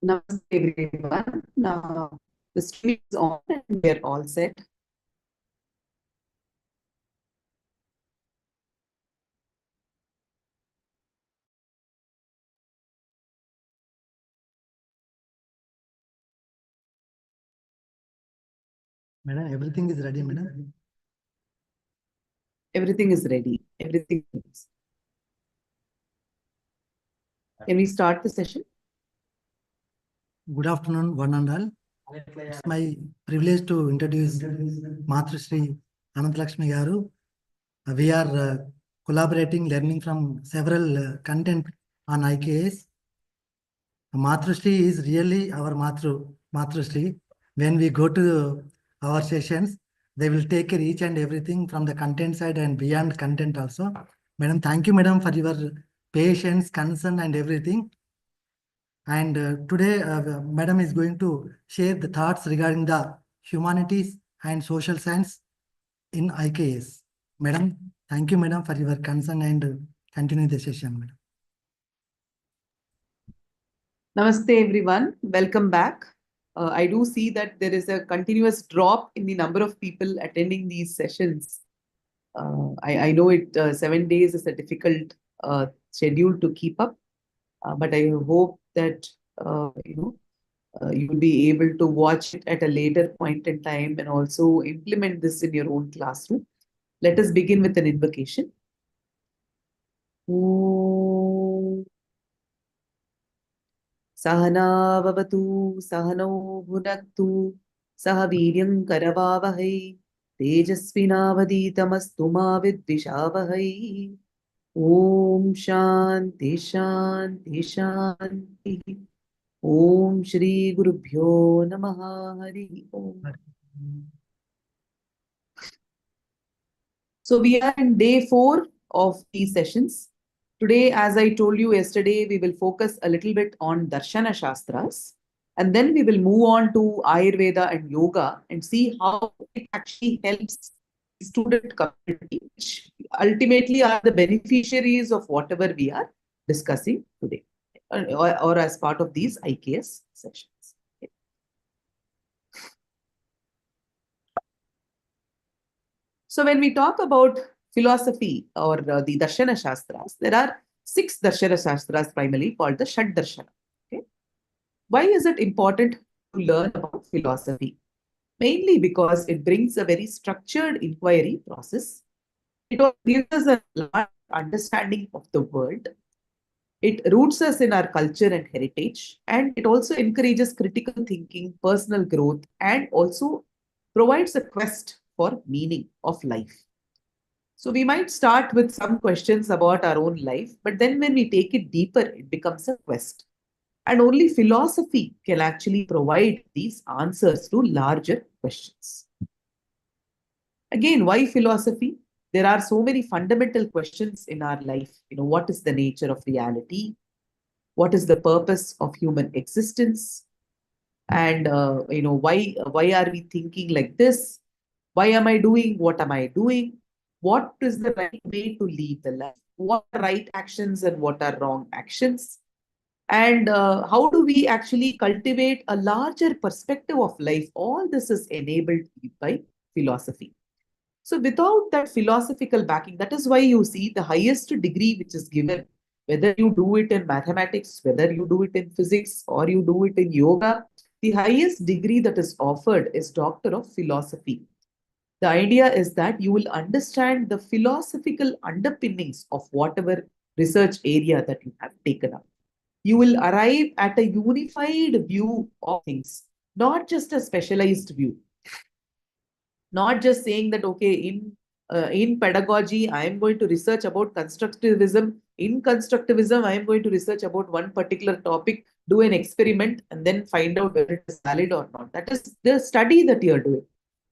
Namaste everyone. Now the stream is on and we are all set. Madam, everything is ready, madam. Everything is ready. Everything is. Can we start the session? Good afternoon, one and all. It's my privilege to introduce Matrishree Anantalakshmi Garu. We are collaborating, learning from several content on IKS. Matrishree is really our Matrishree. When we go to our sessions, they will take care each and everything from the content side and beyond content also. Madam, thank you, madam, for your patience, concern, and everything. And today, Madam is going to share the thoughts regarding the humanities and social science in IKS. Madam, thank you, Madam, for your concern and continue the session, Madam. Namaste everyone. Welcome back. I do see that there is a continuous drop in the number of people attending these sessions. I know 7 days is a difficult schedule to keep up, but I hope that you will be able to watch it at a later point in time and also implement this in your own classroom. Let us begin with an invocation. Om Sahana Vavatu Sahano Bhunaktu Saha Viryam Karavavahai Tejasvinavaditamastu ma Vidvishavahai Om Shanti Shanti Shanti Om Shri Gurubhyo Namaha Hari Om. So we are in day 4 of these sessions. Today, as I told you yesterday, we will focus a little bit on Darshana Shastras. And then we will move on to Ayurveda and Yoga and see how it actually helps the student community, which ultimately are the beneficiaries of whatever we are discussing today or as part of these IKS sessions. Okay. So when we talk about philosophy or the Darshana Shastras, there are 6 Darshana Shastras primarily called the Shad Darshana. Okay. Why is it important to learn about philosophy? Mainly because it brings a very structured inquiry process. It gives us a large understanding of the world. It roots us in our culture and heritage, and it also encourages critical thinking, personal growth, and also provides a quest for meaning of life. So we might start with some questions about our own life, but then when we take it deeper, it becomes a quest. And only philosophy can actually provide these answers to larger questions. Again, why philosophy? There are so many fundamental questions in our life. What is the nature of reality? What is the purpose of human existence? And why are we thinking like this? Why am I doing what am I doing? What is the right way to lead the life? What are right actions and what are wrong actions? And how do we actually cultivate a larger perspective of life? All this is enabled by philosophy. So without that philosophical backing, that is why you see the highest degree which is given, whether you do it in mathematics, whether you do it in physics, or you do it in yoga, the highest degree that is offered is Doctor of Philosophy. The idea is that you will understand the philosophical underpinnings of whatever research area that you have taken up. You will arrive at a unified view of things, not just a specialized view. Not just saying that, okay, in pedagogy, I am going to research about constructivism. In constructivism, I am going to research about one particular topic, do an experiment, and then find out whether it is valid or not. That is the study that you are doing.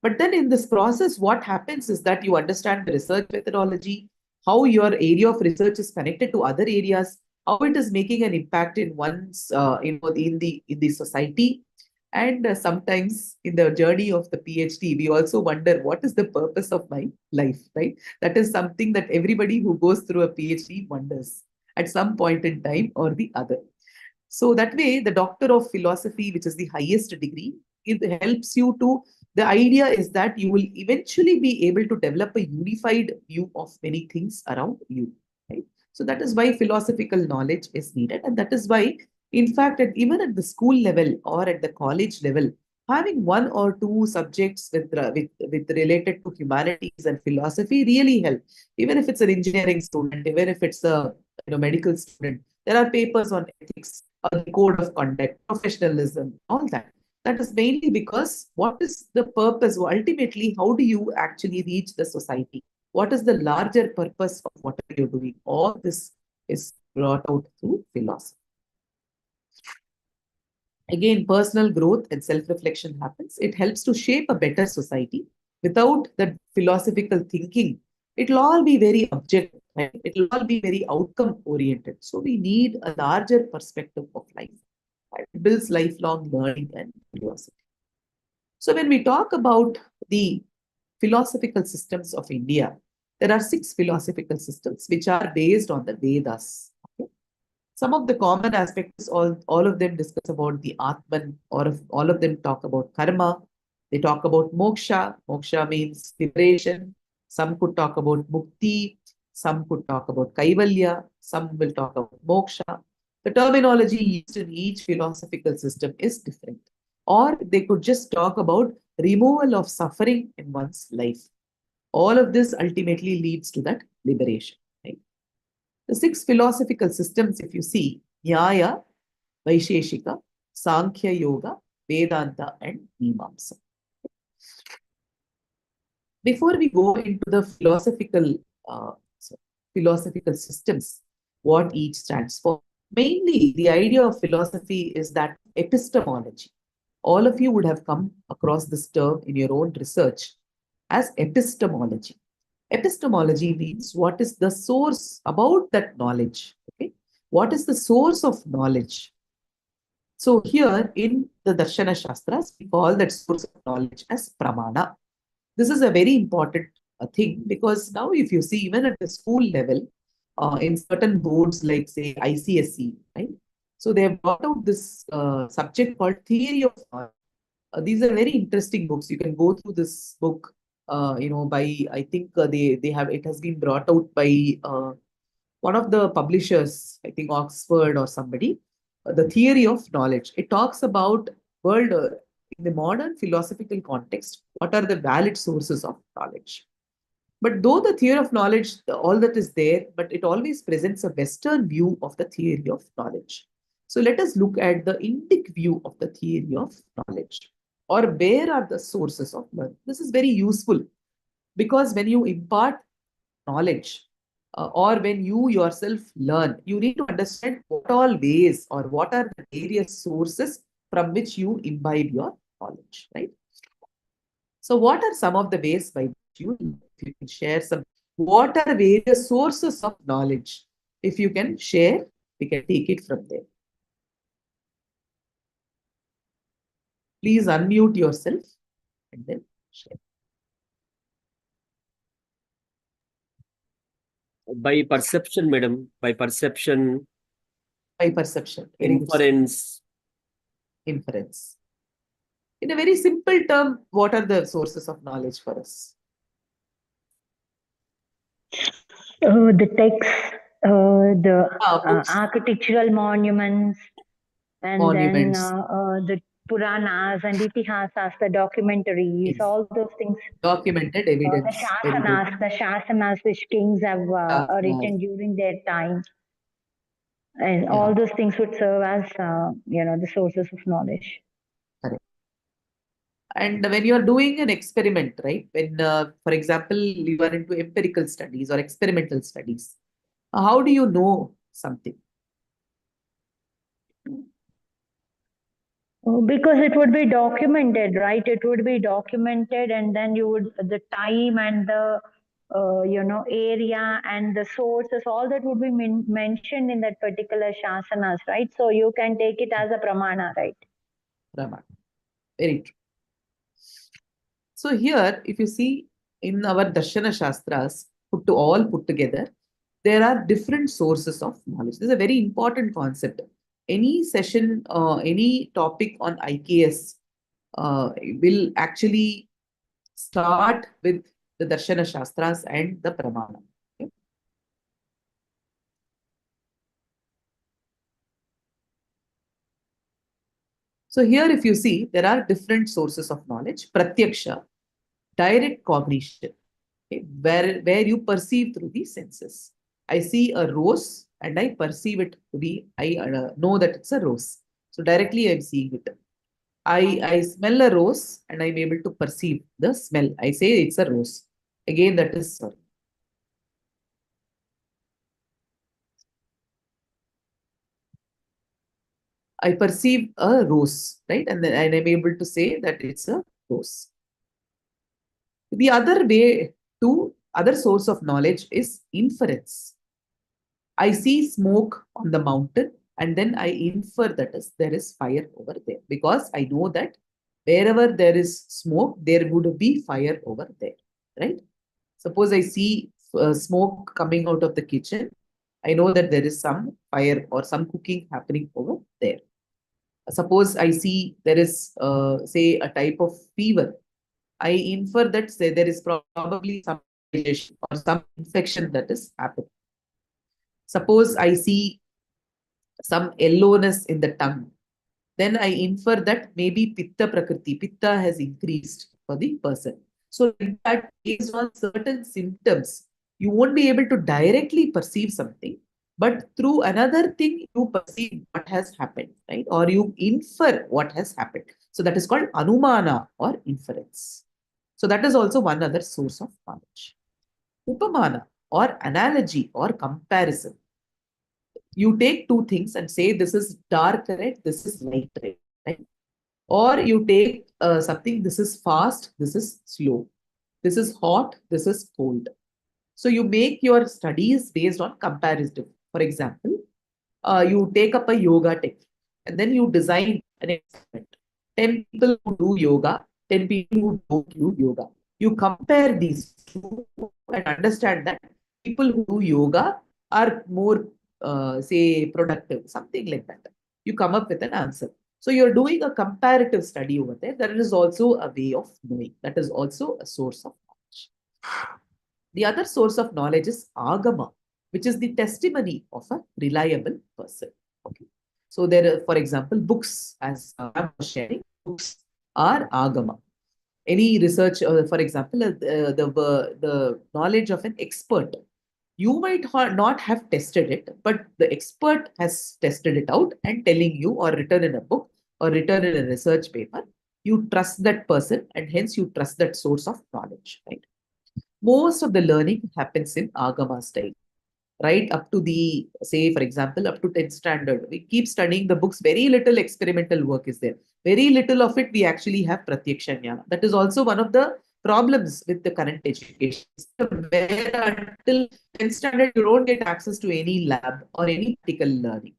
But then in this process, what happens is that you understand the research methodology, how your area of research is connected to other areas, how it is making an impact in one's, in the society. And sometimes in the journey of the PhD, we also wonder what is the purpose of my life, right? That is something that everybody who goes through a PhD wonders at some point in time or the other. So that way, the Doctor of Philosophy, which is the highest degree, it helps you to. The idea is that you will eventually be able to develop a unified view of many things around you. Right? So that is why philosophical knowledge is needed, and that is why, in fact, even at the school level or at the college level, having one or two subjects with related to humanities and philosophy really help. Even if it's an engineering student, even if it's a medical student, there are papers on ethics, the code of conduct, professionalism, all that. That is mainly because what is the purpose? Ultimately, how do you actually reach the society? What is the larger purpose of what are you doing? All this is brought out through philosophy. Again, personal growth and self-reflection happens. It helps to shape a better society. Without the philosophical thinking, it'll all be very objective, right? It'll all be very outcome oriented. So we need a larger perspective of life. It builds lifelong learning and curiosity. So when we talk about the philosophical systems of India, there are 6 philosophical systems which are based on the Vedas. Okay? Some of the common aspects, all of them discuss about the Atman, or all of them talk about karma. They talk about moksha. Moksha means liberation. Some could talk about mukti. Some could talk about kaivalya. Some will talk about moksha. The terminology used in each philosophical system is different. Or they could just talk about removal of suffering in one's life. All of this ultimately leads to that liberation. Right? The 6 philosophical systems, if you see, Nyaya, Vaisheshika, Sankhya Yoga, Vedanta, and Mimamsa. Before we go into the uh, philosophical systems, what each stands for, mainly the idea of philosophy is that epistemology. All of you would have come across this term in your own research as epistemology. Epistemology means what is the source about that knowledge. Okay? What is the source of knowledge? So here in the Darshana Shastras, we call that source of knowledge as pramana. This is a very important thing, because now if you see even at the school level, in certain boards like say ICSE, right? So they have brought out this subject called theory of knowledge. These are very interesting books. You can go through this book, by I think they have it has been brought out by one of the publishers, I think Oxford or somebody. The theory of knowledge. It talks about world in the modern philosophical context. What are the valid sources of knowledge? But though the theory of knowledge, all that is there, but it always presents a Western view of the theory of knowledge. So let us look at the Indic view of the theory of knowledge, or where are the sources of learning. This is very useful, because when you impart knowledge, or when you yourself learn, you need to understand what all ways or what are the various sources from which you imbibe your knowledge, right? So what are some of the ways by which you learn? If you can share some, what are various sources of knowledge? If you can share, we can take it from there. Please unmute yourself and then share. By perception, madam. By perception. By perception. Very good. Inference. Inference. In a very simple term, what are the sources of knowledge for us? The texts, the Books, architectural monuments, and monuments, then the Puranas and Itihasas, the documentaries, all those things. documented The evidence. Very good. Shasanas which kings have written during their time. And Yeah. all those things would serve as, the sources of knowledge. Correct. And when you are doing an experiment, right? When, for example, you are into empirical studies or experimental studies, how do you know something? Because it would be documented, right? It would be documented, and then you would, the time and the area and the sources, all that would be mentioned in that particular shasanas, right? So you can take it as a pramana, right? Pramana. Very true. So here, if you see in our Darshana Shastras, put together, there are different sources of knowledge. This is a very important concept. any session, any topic on IKS will actually start with the Darshana Shastras and the Pramana. Okay? So here, if you see, there are different sources of knowledge. Pratyaksha, direct cognition, okay, where you perceive through the senses. I see a rose and I perceive it to be, I know that it's a rose. So directly I'm seeing it. I smell a rose and I'm able to perceive the smell. I say it's a rose. Again, that is sorry. I perceive a rose, right? And then I'm able to say that it's a rose. The other source of knowledge is inference. I see smoke on the mountain and then I infer that there is fire over there because I know that wherever there is smoke, there would be fire over there, right? Suppose I see smoke coming out of the kitchen, I know that there is some fire or some cooking happening over there. Suppose I see there is, say, a type of fever, I infer that say there is probably some or some infection that is happening. Suppose I see some yellowness in the tongue, then I infer that maybe pitta has increased for the person. So in fact, based on certain symptoms, you won't be able to directly perceive something, but through another thing, you perceive what has happened, right? Or you infer what has happened. So that is called anumana or inference. So that is also one other source of knowledge. Upamana or analogy or comparison. You take two things and say this is dark red, this is light red, right? Or you take something, this is fast, this is slow, this is hot, this is cold. So you make your studies based on comparative. For example, you take up a yoga technique and then you design an experiment. 10 people who do yoga, 10 people who don't do yoga. You compare these two and understand that people who do yoga are more, say, productive, something like that. You come up with an answer. So you're doing a comparative study over there. That is also a way of knowing. That is also a source of knowledge. The other source of knowledge is agama, which is the testimony of a reliable person. Okay. So there are, for example, books, as I was sharing, books are agama. Any research, for example, the knowledge of an expert. You might not have tested it, but the expert has tested it out and telling you, or written in a book, or written in a research paper. You trust that person, and hence you trust that source of knowledge, right? Most of the learning happens in Agama style, right? Up to the, say, for example, up to 10th standard. We keep studying the books. Very little experimental work is there. Very little of it we actually have Pratyaksha Jnana. That is also one of the problems with the current education system, where until 10th standard, you don't get access to any lab or any practical learning.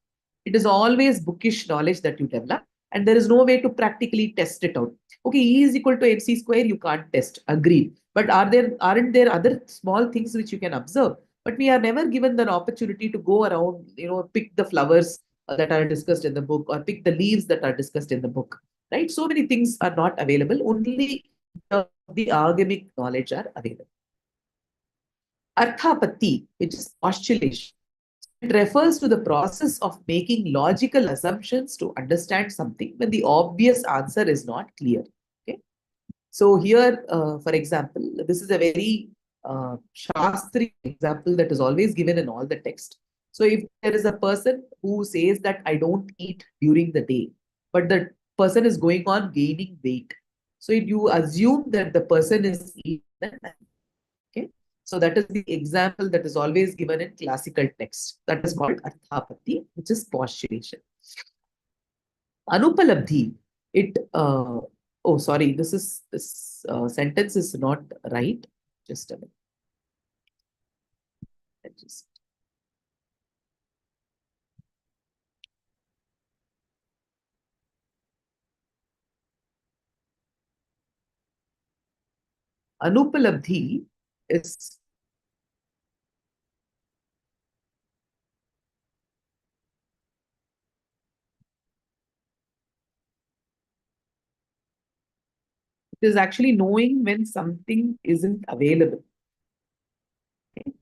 It is always bookish knowledge that you develop, and there is no way to practically test it out. Okay, E is equal to MC square, you can't test, agreed. But aren't there other small things which you can observe? But we are never given the opportunity to go around, pick the flowers that are discussed in the book, or pick the leaves that are discussed in the book, right? So many things are not available. Only the agamic knowledge are available. Arthapatti, which is postulation. It refers to the process of making logical assumptions to understand something when the obvious answer is not clear. Okay. So here, for example, this is a very Shastri example that is always given in all the text. So if there is a person who says that I don't eat during the day, but the person is going on gaining weight. So you assume that the person is eating at night. Okay. So that is the example that is always given in classical text. That is called Arthapatti, which is postulation. Anupalabdhi, oh, sorry, this sentence is not right. Just a minute. Anupalabdhi is It is actually knowing when something isn't available. Okay.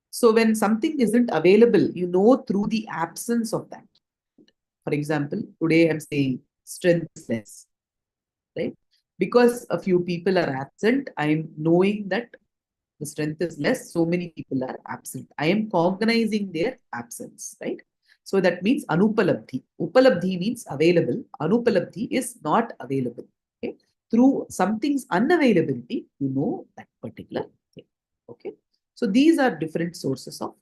So when something isn't available, you know through the absence of that. For example, today I'm saying strength is less, right? Because a few people are absent, I'm knowing that the strength is less, so many people are absent. I am cognizing their absence, right? So that means anupalabdhi. Upalabdhi means available. Anupalabdhi is not available. Okay? Through something's unavailability, you know that particular thing. Okay. So these are different sources of.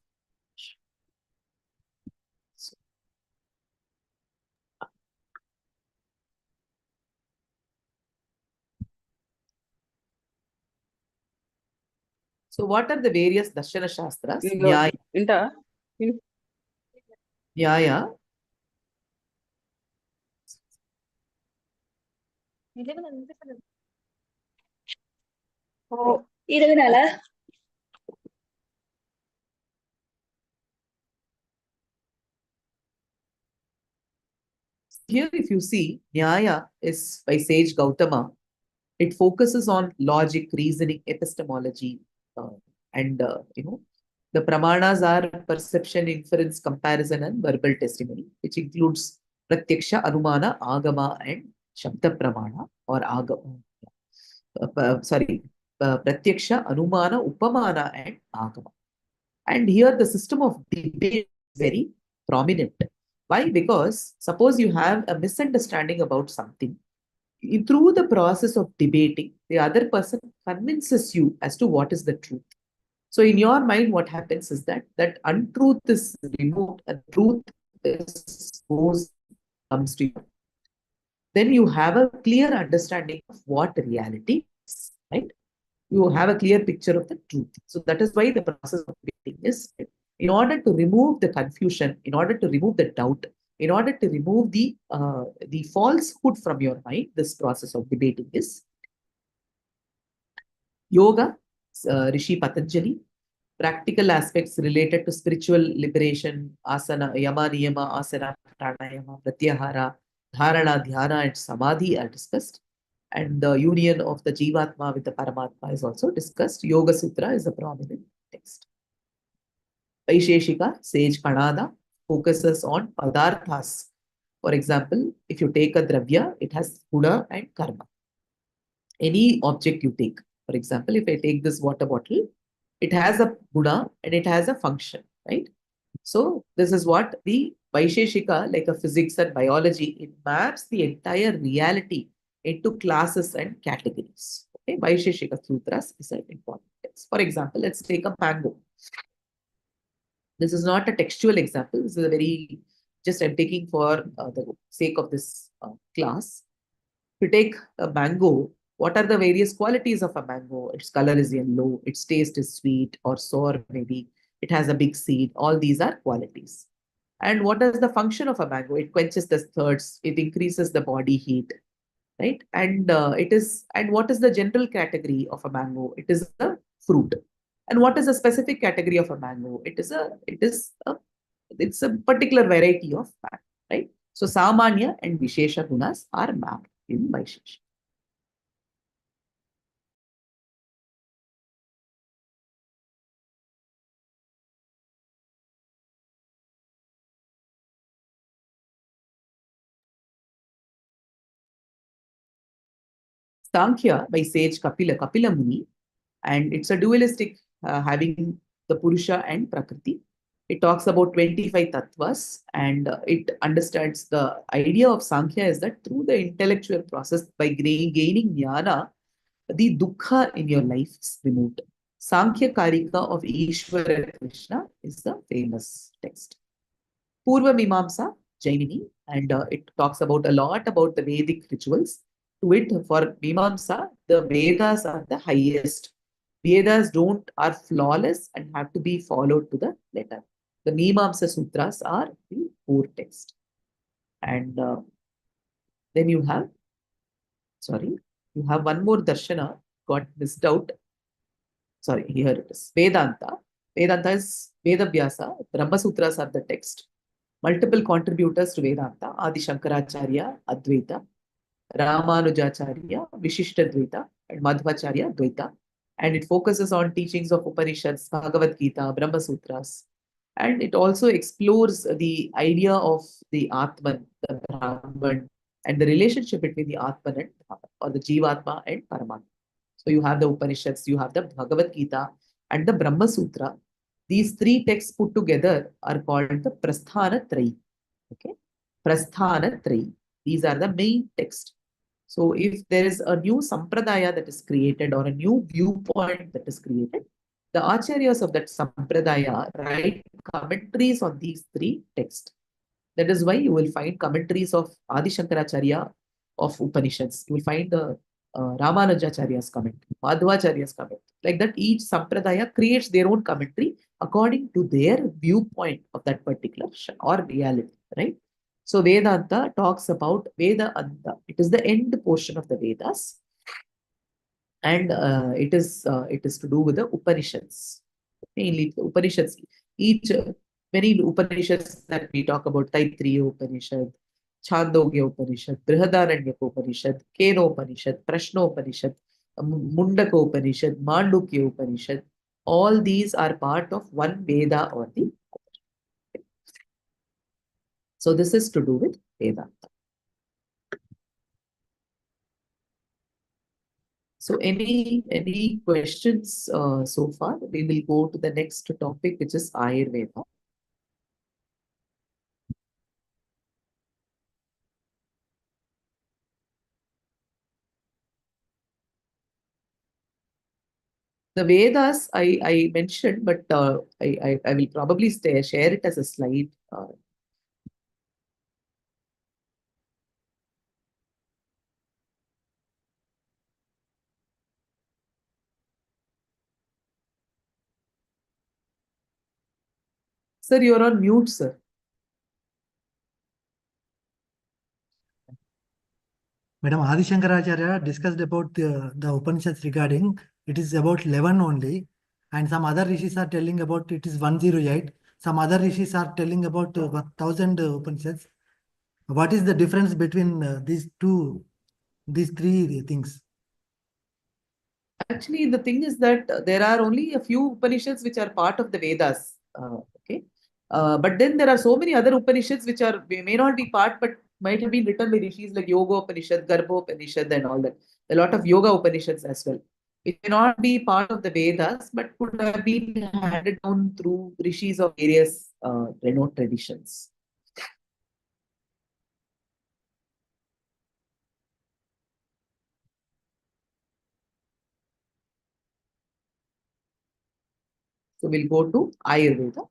So what are the various Darshana Shastras? Nyaya, Inta. Nyaya, Oh, idaganaala. here if you see, Nyaya is by sage Gautama. It focuses on logic, reasoning, epistemology, and the pramanas are perception, inference, comparison, and verbal testimony, which includes pratyaksha, anumana, agama, and shabda pramana or agama. Pratyaksha, anumana, upamana, and agama. And here the system of debate is very prominent. Why? Because suppose you have a misunderstanding about something, through the process of debating, the other person convinces you as to what is the truth. So in your mind, what happens is that untruth is removed and truth comes to you. Then you have a clear understanding of what reality is, right? You have a clear picture of the truth. So that is why the process of debating is, in order to remove the confusion, in order to remove the doubt, in order to remove the falsehood from your mind, this process of debating is yoga, Rishi Patanjali, practical aspects related to spiritual liberation, asana, yama, niyama, asana, pranayama, pratyahara, dharana, dhyana, and samadhi are discussed. And the union of the Jivatma with the Paramatma is also discussed. Yoga Sutra is a prominent text. Vaisheshika, sage Kanada, focuses on padarthas. For example, if you take a dravya, it has guna and karma. Any object you take. For example, if I take this water bottle, it has a guna and it has a function, right? So this is what the Vaisheshika, like a physics and biology, it maps the entire reality into classes and categories. Okay, Vaisheshika Sutras is an important text. For example, let's take a mango. This is not a textual example. This is a very, just I'm taking for the sake of this class. If you take a mango, what are the various qualities of a mango? Its color is yellow, its taste is sweet or sour maybe. It has a big seed. All these are qualities. And what is the function of a mango? It quenches the thirst, it increases the body heat, right? And what is the general category of a mango? It is a fruit. And what is the specific category of a mango? It's a particular variety of mango, right? So Samanya and Vishesha Gunas are mapped in Vaisheshika. Sankhya by sage Kapila Muni, and it's a dualistic having the Purusha and Prakriti. It talks about 25 tattvas and it understands the idea of Sankhya is that through the intellectual process, by gaining jnana, the dukkha in your life is removed. Sankhya Karika of Ishvara Krishna is the famous text. Purva Mimamsa, Jainini, and it talks about a lot about the Vedic rituals. To it, for Mimamsa, the Vedas are the highest. Vedas are flawless and have to be followed to the letter. The Mimamsa Sutras are the core text. And then you have one more Darshana got missed out. Sorry, here it is. Vedanta. Vedanta is Vedavyasa. Brahma Sutras are the text. Multiple contributors to Vedanta: Adi Shankaracharya, Advaita; Ramanujacharya, Vishishtadvaita; and Madhvacharya, Dvaita. And it focuses on teachings of Upanishads, Bhagavad Gita, Brahma Sutras. And it also explores the idea of the Atman, the Brahman, and the relationship between the Atman and or the Jivatma and Paramatma. So you have the Upanishads, you have the Bhagavad Gita, and the Brahma Sutra. These three texts put together are called the Prasthana Trayi. Okay, Prasthana Trayi. These are the main texts. So if there is a new sampradaya that is created or a new viewpoint that is created, the acharyas of that sampradaya write commentaries on these three texts. That is why you will find commentaries of Adi Shankaracharya of Upanishads. You will find the Ramanujacharya's commentary, Madhvacharya's commentary. Like that, each sampradaya creates their own commentary according to their viewpoint of that particular or reality, right? So Vedanta talks about Veda Anta. It is the end portion of the Vedas, and it is to do with the Upanishads. Mainly the Upanishads. Each many Upanishads that we talk about: Taittiriya Upanishad, Chandogya Upanishad, Brihadaranyaka Upanishad, Keno Upanishad, Prashno Upanishad, Mundaka Upanishad, Mandukya Upanishad. All these are part of one Veda or the other. So this is to do with Vedanta. So any questions so far? We will go to the next topic, which is Ayurveda. The Vedas I mentioned, but I will probably share it as a slide. Sir, you're on mute, sir. Madam Adi Shankaracharya discussed about the Upanishads regarding it is about 11 only, and some other rishis are telling about it is 108. Some other rishis are telling about 1000 Upanishads. What is the difference between these three things? Actually, the thing is that there are only a few Upanishads which are part of the Vedas. Okay. But then there are so many other Upanishads which may not be part, but might have been written by rishis like Yoga Upanishad, Garbha Upanishad, and all that. A lot of Yoga Upanishads as well. It may not be part of the Vedas, but could have been handed down through rishis of various renowned traditions. So we'll go to Ayurveda.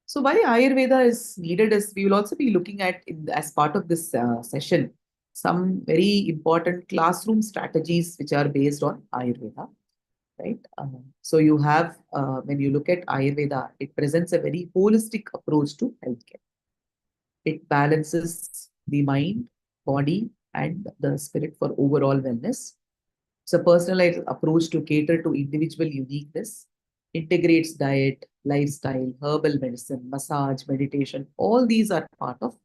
So why Ayurveda is needed is we will also be looking at, as part of this session, some very important classroom strategies which are based on Ayurveda, right? So you have, when you look at Ayurveda, it presents a very holistic approach to healthcare. It balances the mind, body, and the spirit for overall wellness. It's a personalized approach to cater to individual uniqueness, integrates diet, lifestyle, herbal medicine, massage, meditation. All these are part of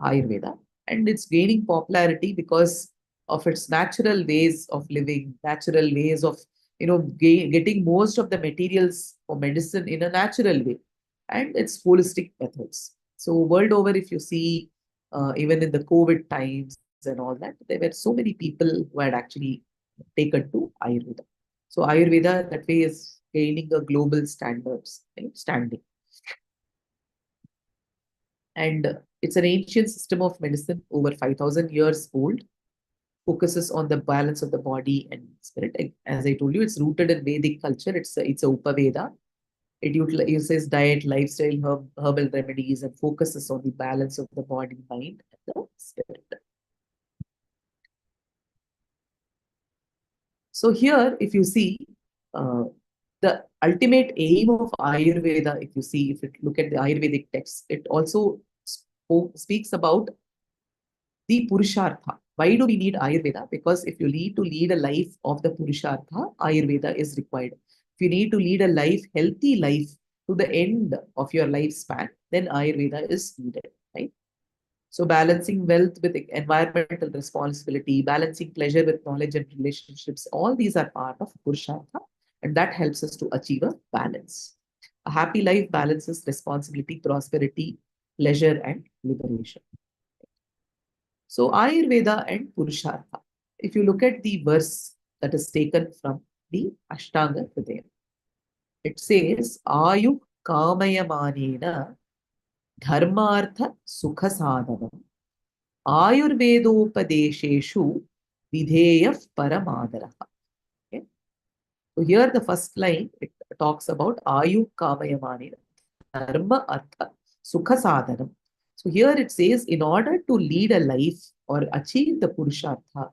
Ayurveda. And it's gaining popularity because of its natural ways of living, natural ways of getting most of the materials for medicine in a natural way, and its holistic methods. So world over, if you see, even in the COVID times and all that, there were so many people who had actually taken to Ayurveda. So Ayurveda that way is gaining a global standing. And it's an ancient system of medicine, over 5,000 years old, focuses on the balance of the body and spirit. As I told you, it's rooted in Vedic culture. It's a Upaveda. It uses diet, lifestyle, herbal remedies, and focuses on the balance of the body, mind, and the spirit. So here, if you see, the ultimate aim of Ayurveda, if you look at the Ayurvedic text, it also speaks about the Purushartha. Why do we need Ayurveda? Because if you need to lead a life of the Purushartha, Ayurveda is required. If you need to lead a healthy life to the end of your lifespan, then Ayurveda is needed, right? So balancing wealth with environmental responsibility, balancing pleasure with knowledge and relationships, all these are part of Purushartha, and that helps us to achieve a balance. A happy life balances responsibility, prosperity, pleasure, and liberation. So Ayurveda and Purushartha. If you look at the verse that is taken from the Ashtanga Hridaya, it says, Ayu Kamayamanena Dharmartha Sukha Sadhanam Ayurvedopadesheshu Videyah Paramadaraha. Okay? So here the first line, it talks about Ayu Kamayamanena Dharma Artha Sukha Sadhanam. So here it says, in order to lead a life or achieve the Purushartha,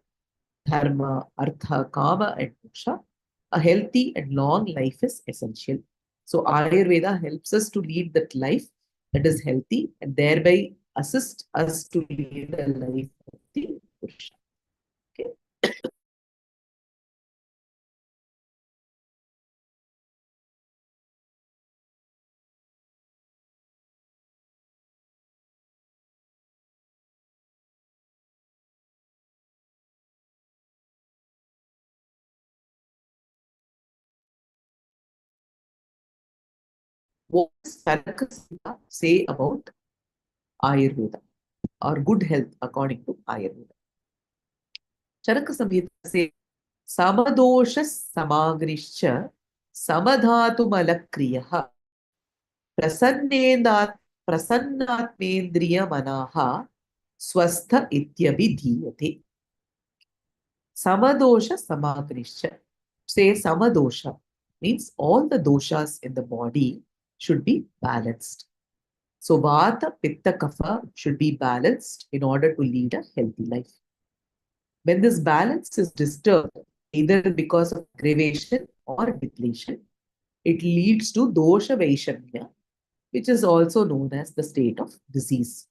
Dharma, Artha, Kama, and Moksha, a healthy and long life is essential. So Ayurveda helps us to lead that life that is healthy and thereby assist us to lead a life of the Purusha. Okay. What does Panchabhuta say about Ayurveda or good health according to Ayurveda? Charaka Samhita says, Samadoshas Samagrischa Samadhatumalakriyaha Prasannatmendriya Manaha Swastha Ityabhidhiyate. Samadosha Samagrischa. Say Samadosha means all the doshas in the body should be balanced. So Vata, Pitta, Kapha should be balanced in order to lead a healthy life. When this balance is disturbed, either because of aggravation or depletion, it leads to dosha vaishamya, which is also known as the state of disease.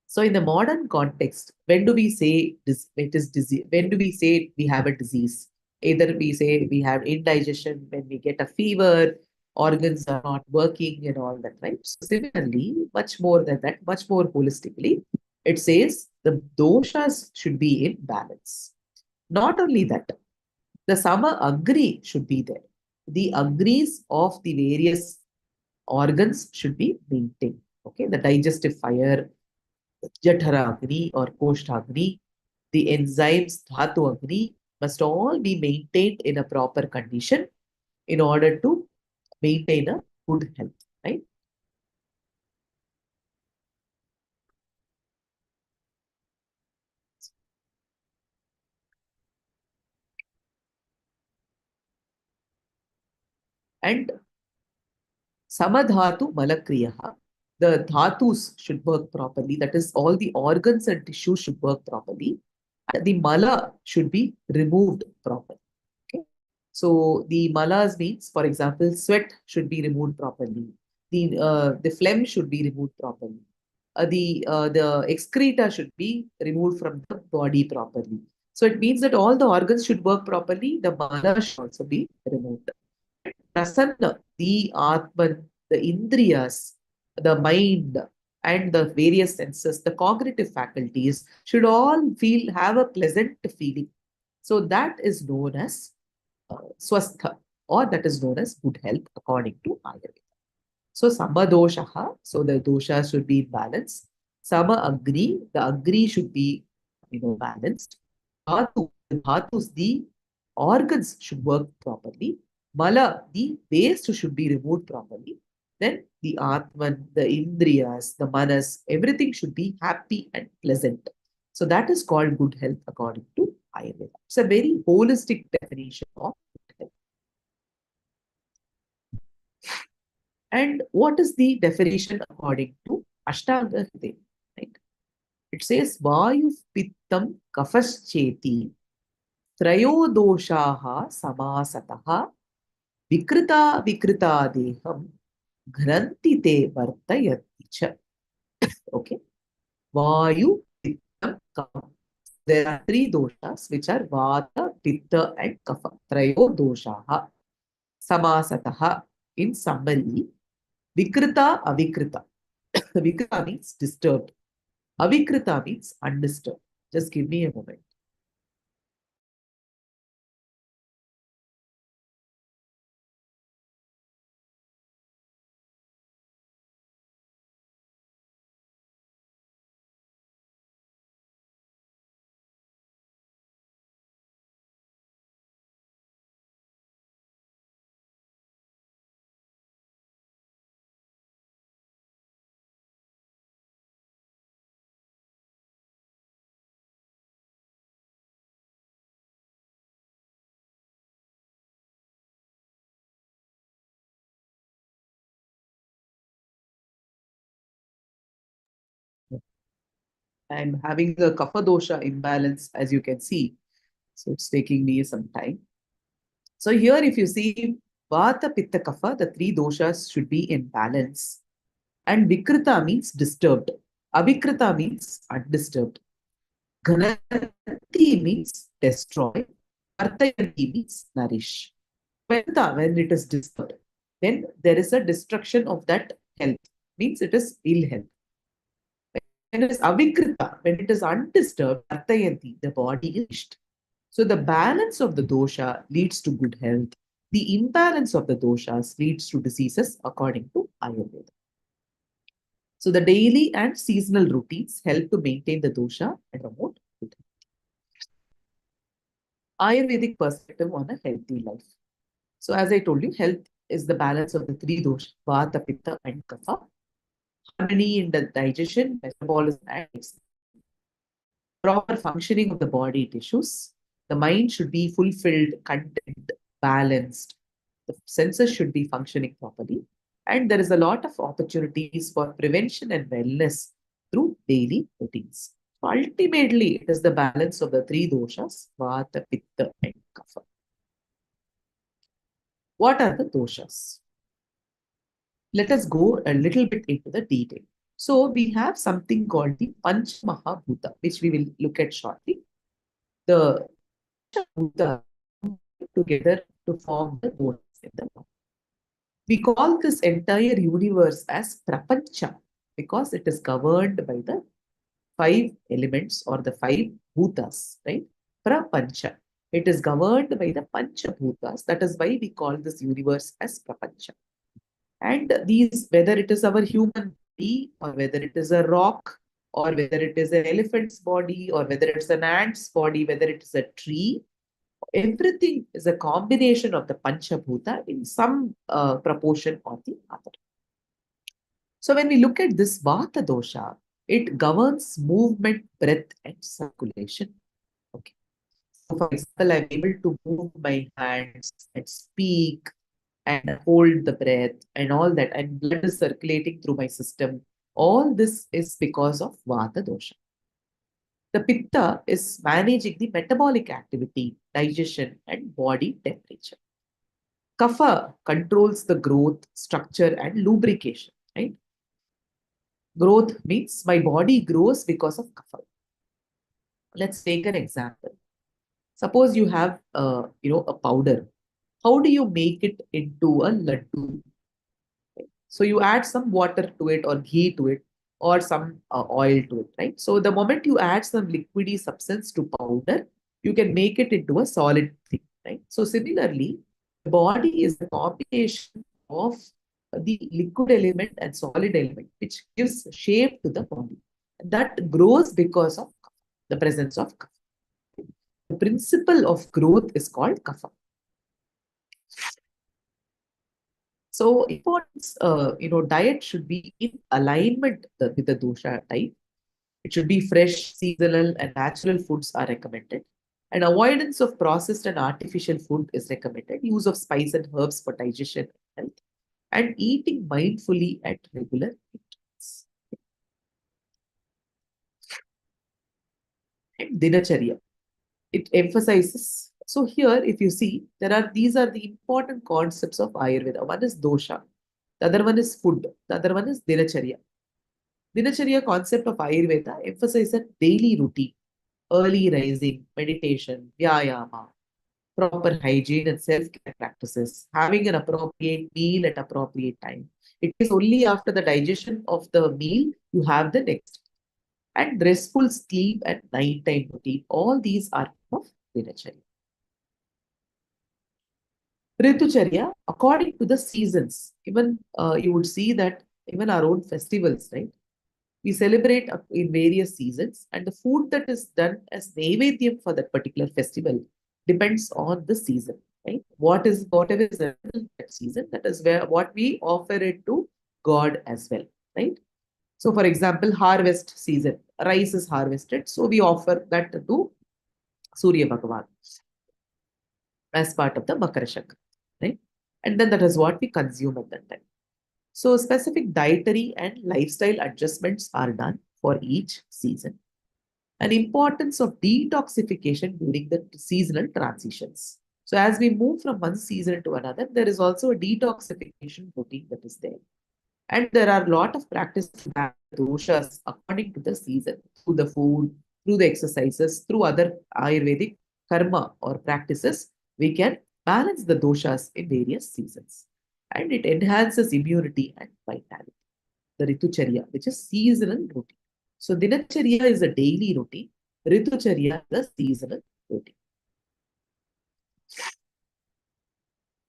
So in the modern context, when do we say it is disease? When do we say we have a disease? Either we say we have indigestion, when we get a fever, organs are not working and all that, right? So similarly, much more than that, much more holistically, it says the doshas should be in balance. Not only that, the sama agri should be there. The agris of the various organs should be maintained. Okay, the digestive fire, Jathara Agni or Koshtagni, the enzymes Dhatu Agni must all be maintained in a proper condition in order to maintain a good health, right? And Samadhatu Malakriyaha, the dhatus should work properly. That is, all the organs and tissues should work properly. And the mala should be removed properly. Okay? So the malas means, for example, sweat should be removed properly. The phlegm should be removed properly. The excreta should be removed from the body properly. So it means that all the organs should work properly. The mala should also be removed. Prasanna, the Atman, the Indriyas, the mind, and the various senses, the cognitive faculties should all have a pleasant feeling. So that is known as swastha, or that is known as good health according to Ayurveda. So samadoshaha, so the doshas should be in balance. Sama agri, the agri should be balanced. Dhatu, the dhatus, the organs should work properly. Mala, the waste should be removed properly. Then the Atman, the Indriyas, the Manas, everything should be happy and pleasant. So that is called good health according to Ayurveda. It's a very holistic definition of good health. And what is the definition according to Ashtanga Hridaya? Right? It says Vayu Pittam Kafascheti Trayo Doshaha Samasataha Vikrita Vikrita Deham Granti Te Vartayati Cha. Okay. Vayu Pittam Kapha. There are three doshas which are Vata, Pitta, and Kapha. Trayo doshaha. Samasataha. In summary, Vikrita Avikrita. Vikrita means disturbed. Avikrita means undisturbed. Just give me a moment. I'm having a kapha dosha imbalance, as you can see. So it's taking me some time. So here, if you see Vata, Pitta, Kapha, the three doshas should be in balance. And Vikrita means disturbed. Avikrita means undisturbed. Ghanati means destroy. Artayanti means nourish. When it is disturbed, then there is a destruction of that health. Means it is ill health. When it is avikrita, when it is undisturbed, artayanti, the body is nourished. So the balance of the dosha leads to good health. The imbalance of the doshas leads to diseases according to Ayurveda. So the daily and seasonal routines help to maintain the dosha and promote good health. Ayurvedic perspective on a healthy life. So as I told you, health is the balance of the three doshas, Vata, Pitta, and Kapha. Harmony in the digestion, metabolism, and proper functioning of the body tissues. The mind should be fulfilled, content, balanced. The senses should be functioning properly. And there is a lot of opportunities for prevention and wellness through daily routines. So ultimately, it is the balance of the three doshas, Vata, Pitta, and Kapha. What are the doshas? Let us go a little bit into the detail. So we have something called the Panchabhuta, which we will look at shortly. The Panchabhuta together to form the doshas in the body. We call this entire universe as Prapancha because it is governed by the five elements or the five bhutas, right? Prapancha. It is governed by the Panchabhutas. That is why we call this universe as Prapancha. And these, whether it is our human body, or whether it is a rock, or whether it is an elephant's body, or whether it's an ant's body, whether it is a tree, everything is a combination of the Panchabhuta in some proportion or the other. So when we look at this Vata dosha, it governs movement, breath, and circulation. Okay. So for example, I'm able to move my hands and speak and hold the breath and all that, and blood is circulating through my system. All this is because of Vata dosha. The Pitta is managing the metabolic activity, digestion, and body temperature. Kapha controls the growth, structure, and lubrication. Right? Growth means my body grows because of Kapha. Let's take an example. Suppose you have, a powder. How do you make it into a laddu? So you add some water to it or ghee to it or some oil to it, right? So the moment you add some liquidy substance to powder, you can make it into a solid thing, right? So similarly, the body is a combination of the liquid element and solid element, which gives shape to the body. That grows because of the presence of kapha. The principle of growth is called kapha. So importance, diet should be in alignment with the dosha type. It should be fresh, seasonal, and natural foods are recommended. And avoidance of processed and artificial food is recommended. Use of spice and herbs for digestion and health. And eating mindfully at regular intervals. And dinacharya. It emphasizes So here, if you see, these are the important concepts of Ayurveda. One is dosha, the other one is food, the other one is dinacharya. Dinacharya concept of Ayurveda emphasizes a daily routine, early rising, meditation, vyayama, proper hygiene and self-care practices, having an appropriate meal at appropriate time. It is only after the digestion of the meal you have the next. And restful sleep at nighttime routine. All these are of dinacharya. Ritucharya, according to the seasons, even you would see that even our own festivals, right? We celebrate in various seasons, and the food that is done as Naivedyam for that particular festival depends on the season, right? Whatever is available in that season, that is where what we offer it to God as well, right? So, for example, harvest season, rice is harvested, so we offer that to Surya Bhagavan as part of the Makara Shankar, right? And then that is what we consume at that time. So specific dietary and lifestyle adjustments are done for each season. An importance of detoxification during the seasonal transitions. So as we move from one season to another, there is also a detoxification routine that is there. And there are a lot of practices to balance doshas according to the season, through the food, through the exercises, through other Ayurvedic karma or practices, we can balance the doshas in various seasons. And it enhances immunity and vitality. The Ritucharya, which is seasonal routine. So Dinacharya is a daily routine. Ritucharya is a seasonal routine.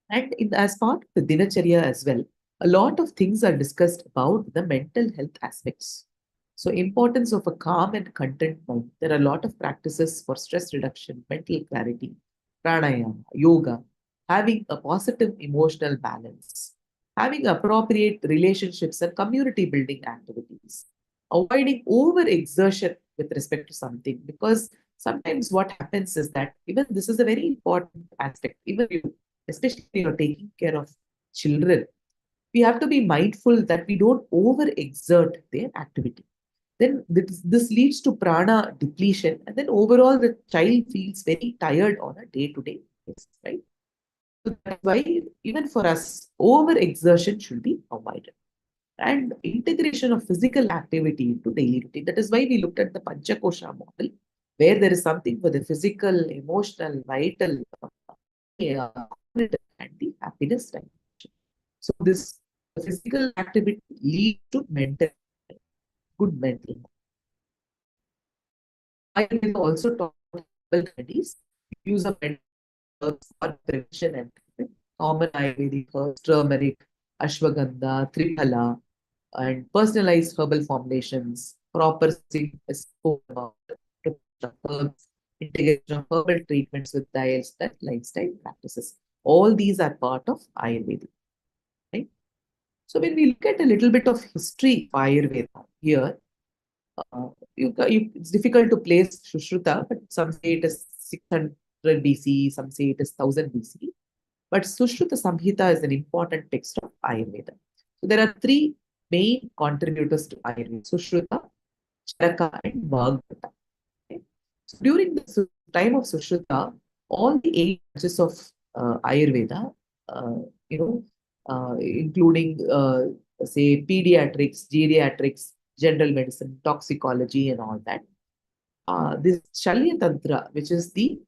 And as part of the Dinacharya as well, a lot of things are discussed about the mental health aspects. So importance of a calm and content mind. There are a lot of practices for stress reduction, mental clarity, pranayama, yoga, having a positive emotional balance, having appropriate relationships and community building activities, avoiding overexertion with respect to something, because sometimes what happens is that even this is a very important aspect, even you, especially when you're taking care of children, we have to be mindful that we don't overexert their activity. Then this leads to prana depletion, and then overall the child feels very tired on a day-to-day basis, right? So that's why even for us, overexertion should be avoided. And integration of physical activity into daily routine. That is why we looked at the Panchakosha model, where there is something for the physical, emotional, vital, and the happiness dimension. So this physical activity leads to good mental health. Ayurveda also talks about herbal remedies, use of medical herbs for prevention and treatment. Common Ayurvedic herbs, turmeric, ashwagandha, triphala, and personalized herbal formulations, proper herbs, integration of herbal treatments with diets, that lifestyle practices. All these are part of Ayurveda, right? So when we look at a little bit of history of Ayurveda here, it's difficult to place Sushruta, but some say it is 600 BC, some say it is 1000 BC. But Sushruta Samhita is an important text of Ayurveda. So there are three main contributors to Ayurveda: Sushruta, Charaka, and Vagbhata. Okay? So during the time of Sushruta, all the 8 branches of Ayurveda, you know, including say pediatrics, geriatrics, general medicine, toxicology, and all that. This Shalya Tantra, which is the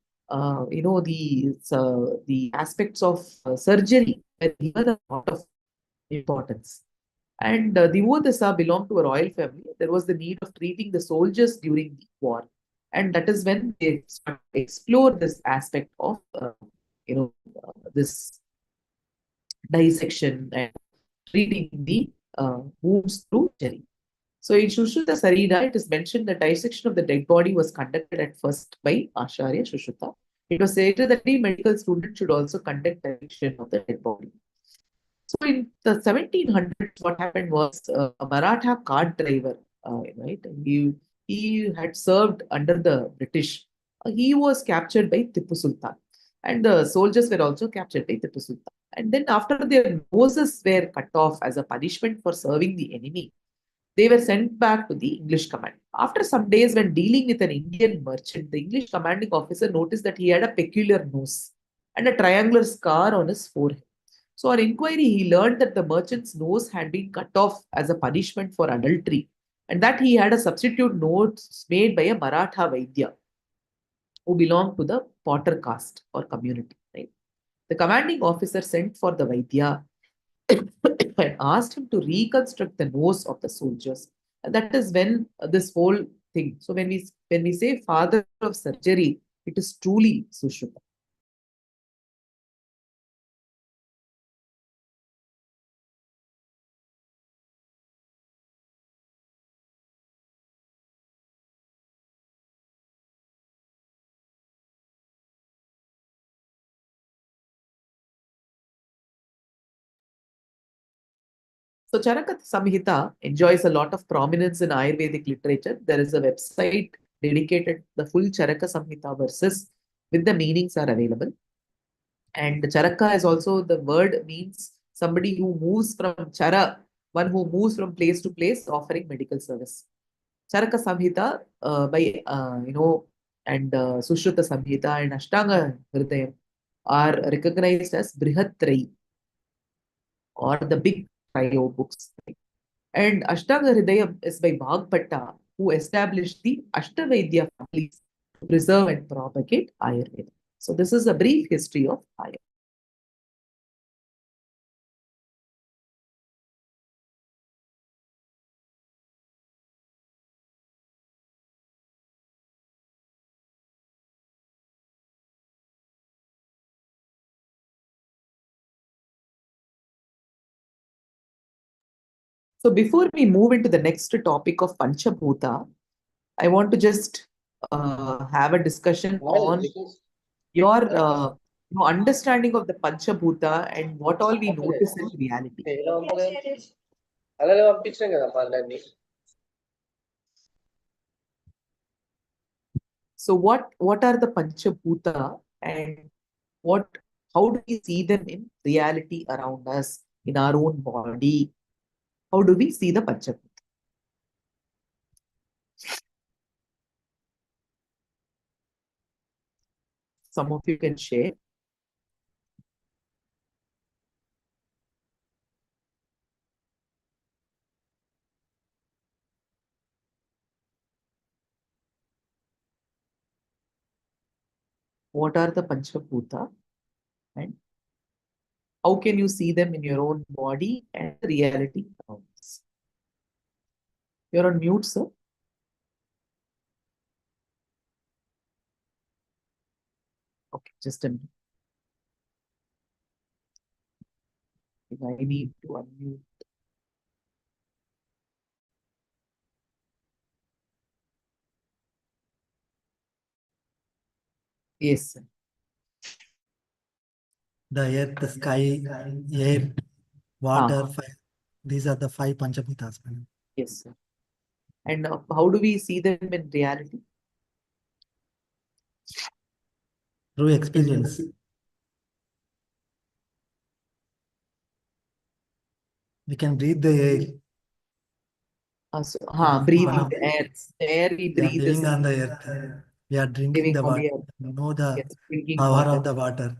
the aspects of surgery, were given a lot of importance. And the Vodasa belonged to a royal family. There was the need of treating the soldiers during the war, and that is when they explore this aspect of this dissection and treating the wounds through surgery. So in Sushruta Sarira, it is mentioned that dissection of the dead body was conducted at first by Acharya Sushruta. It was stated that every medical student should also conduct dissection of the dead body. So in the 1700s, what happened was a Maratha cart driver, right? He had served under the British. He was captured by Tipu Sultan, and the soldiers were also captured by Tipu Sultan. And then after their noses were cut off as a punishment for serving the enemy, They were sent back to the English command. After some days, when dealing with an Indian merchant, the English commanding officer noticed that he had a peculiar nose and a triangular scar on his forehead. So, on inquiry, he learned that the merchant's nose had been cut off as a punishment for adultery and that he had a substitute nose made by a Maratha Vaidya who belonged to the potter caste or community. Right? The commanding officer sent for the Vaidya and asked him to reconstruct the nose of the soldiers. And that is when this whole thing. So when we say father of surgery, it is truly Sushruta. So Charaka Samhita enjoys a lot of prominence in Ayurvedic literature. There is a website dedicated the full Charaka Samhita verses with the meanings are available. And Charaka is also the word means somebody who moves from Chara, one who moves from place to place offering medical service. Charaka Samhita and Sushruta Samhita and Ashtanga Hridayam are recognized as Brihatrai or the big trio books. And Ashtanga Hridayam is by Bhagpatta, who established the Ashtavedya families to preserve and propagate Ayurveda. So this is a brief history of Ayurveda. So before we move into the next topic of Panchabhuta, I want to just have a discussion on your understanding of the Panchabhuta and what all we notice in reality. So what are the Panchabhuta and how do we see them in reality around us, in our own body? How do we see the Panchabhuta? Some of you can share. What are the Panchabhuta and how can you see them in your own body and the reality around us? You're on mute, sir. Okay, just a minute. If I need to unmute. Yes, sir. The earth, the sky, air, water, fire. These are the 5 Panchabhutas, madam. Yes, sir. And how do we see them in reality? Through experience. We can breathe the air. Breathing the air. The air we We are breathe living is on the earth. We are drinking living the on the water. earth. We know the Yes, drinking power water. of the water.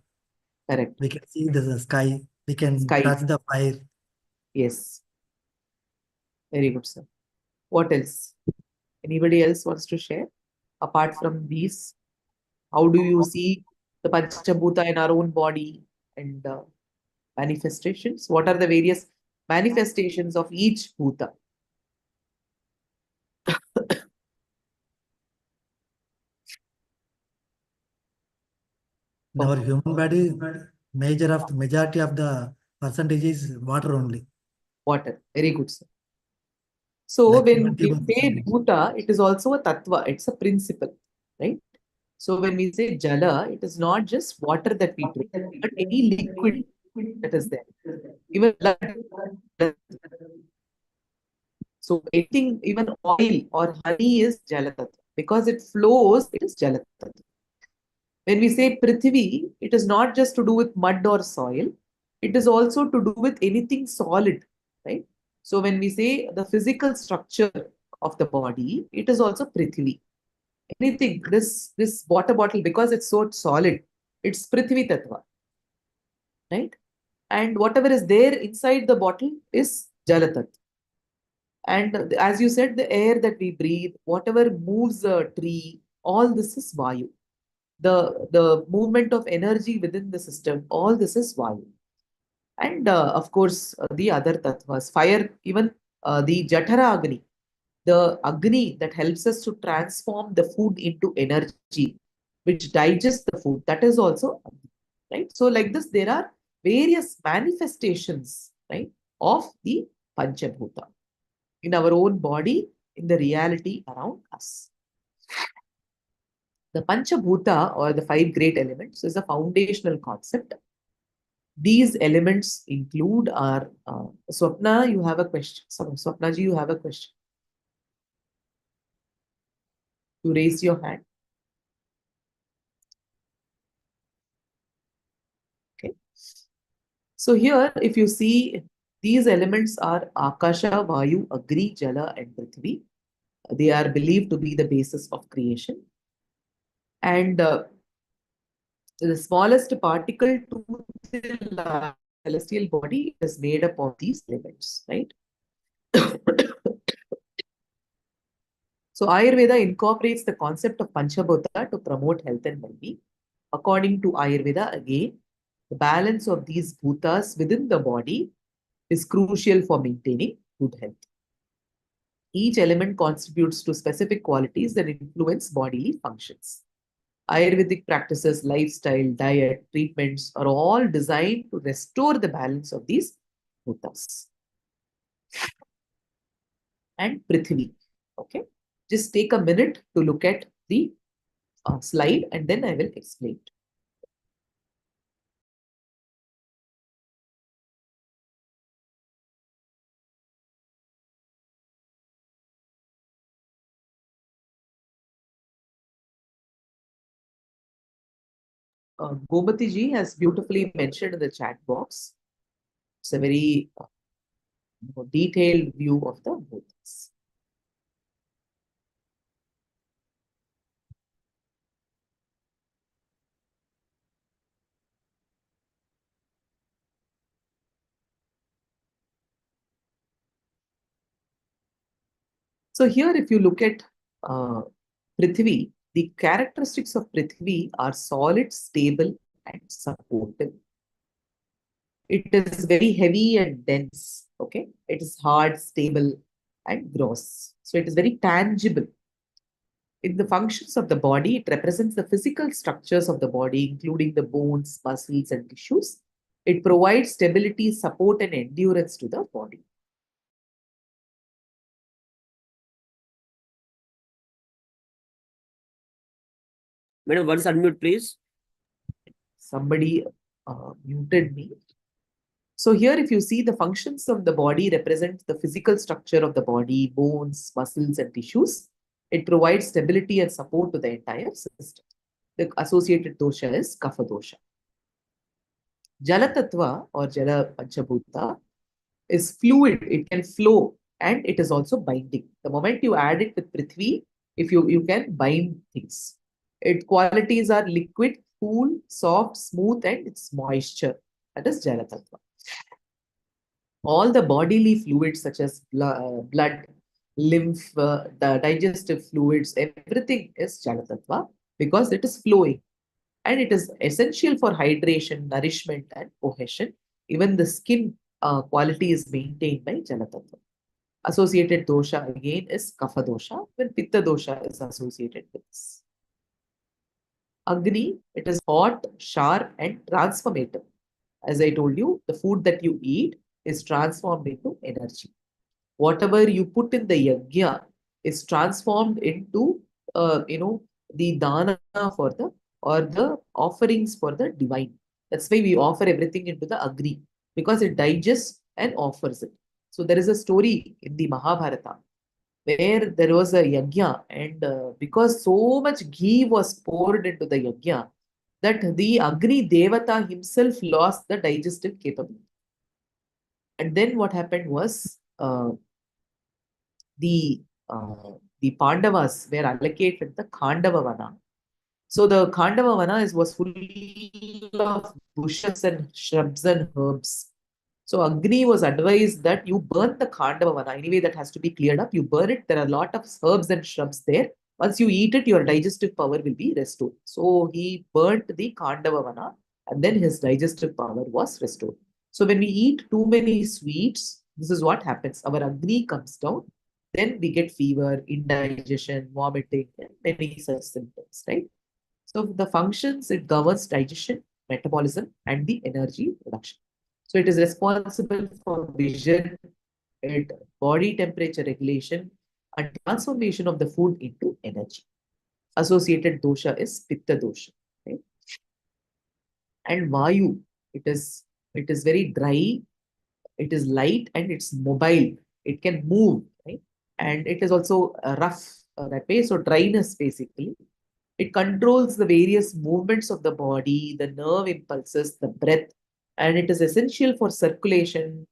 Correct. We can see the sky. We can Sky. touch the fire. Yes. Very good, sir. What else? Anybody else wants to share? Apart from these, how do you see the Panchabhuta in our own body and manifestations? What are the various manifestations of each Bhuta? In our human body, majority of the percentage is water only. Water. Very good, sir. So Like when we 21%. say Bhuta, it is also a tattva. It's a principle, right? So when we say Jala, it is not just water that we drink, but any liquid that is there. Even blood. So anything, even oil or honey is Jala tattva. Because it flows, it is Jala tattva. When we say Prithvi, it is not just to do with mud or soil. It is also to do with anything solid, right? So when we say the physical structure of the body, it is also Prithvi. Anything, this water bottle, because it's so solid, it's Prithvi Tattva, right? And whatever is there inside the bottle is Jala Tattva. And as you said, the air that we breathe, whatever moves a tree, all this is Vayu. The movement of energy within the system, all this is Vayu. And of course, the other tattvas, fire, even the Jatara Agni, the Agni that helps us to transform the food into energy, which digests the food, that is also Agni, right? So like this, there are various manifestations, right, of the Panchabhuta in our own body, in the reality around us. The Panchabhuta, or the 5 great elements, is a foundational concept. These elements include our Swapna, you have a question. Sorry, Swapna ji, you have a question. You raise your hand. Okay. So here, if you see, these elements are Akasha, Vayu, Agni, Jala, and Prithvi. They are believed to be the basis of creation. And the smallest particle to the celestial body is made up of these elements, right? So Ayurveda incorporates the concept of Panchabhuta to promote health and well-being. According to Ayurveda, again, the balance of these bhutas within the body is crucial for maintaining good health. Each element contributes to specific qualities that influence bodily functions. Ayurvedic practices, lifestyle, diet, treatments are all designed to restore the balance of these bhutas. And Prithvi, okay? Just take a minute to look at the slide and then I will explain it. Gomati ji has beautifully mentioned in the chat box. It's a very detailed view of the bhutas. So here, if you look at Prithvi, the characteristics of Prithvi are solid, stable, and supportive. It is very heavy and dense, okay? It is hard, stable, and gross. So it is very tangible. In the functions of the body, it represents the physical structures of the body, including the bones, muscles, and tissues. It provides stability, support, and endurance to the body. Madam, once unmute, please. Somebody muted me. So here, if you see, the functions of the body represent the physical structure of the body, bones, muscles, and tissues. It provides stability and support to the entire system. The associated dosha is Kapha dosha. Jala Tattva or Jala Panchabhuta is fluid. It can flow and it is also binding. The moment you add it with Prithvi, if you can bind things. Its qualities are liquid, cool, soft, smooth, and its moisture. That is Jala Tattva. All the bodily fluids such as blood, lymph, the digestive fluids, everything is Jala Tattva because it is flowing. And it is essential for hydration, nourishment, and cohesion. Even the skin quality is maintained by Jala Tattva. Associated dosha again is Kapha dosha, when Pitta dosha is associated with this. Agni, it is hot, sharp, and transformative. As I told you, the food that you eat is transformed into energy. Whatever you put in the yajna is transformed into, the dana for the, or the offerings for the divine. That's why we offer everything into the Agni, because it digests and offers it. So there is a story in the Mahabharata where there was a yajna, and because so much ghee was poured into the yajna, that the Agni Devata himself lost the digestive capability. And then what happened was, uh, the the Pandavas were allocated the Khandavavana. So the Khandavavana was full of bushes and shrubs and herbs. So Agni was advised that you burn the Khandavavana. Anyway, that has to be cleared up. You burn it. There are a lot of herbs and shrubs there. Once you eat it, your digestive power will be restored. So he burnt the Khandavavana and then his digestive power was restored. So when we eat too many sweets, this is what happens. Our Agni comes down. Then we get fever, indigestion, vomiting, and many such symptoms, right? So the functions, it governs digestion, metabolism, and the energy production. So it is responsible for vision, it, body temperature regulation, and transformation of the food into energy. Associated dosha is Pitta dosha. Right? And Vayu, it is very dry, it is light, and it's mobile. It can move, right? And it is also rough that way. So dryness basically. It controls the various movements of the body, the nerve impulses, the breath, and it is essential for circulation,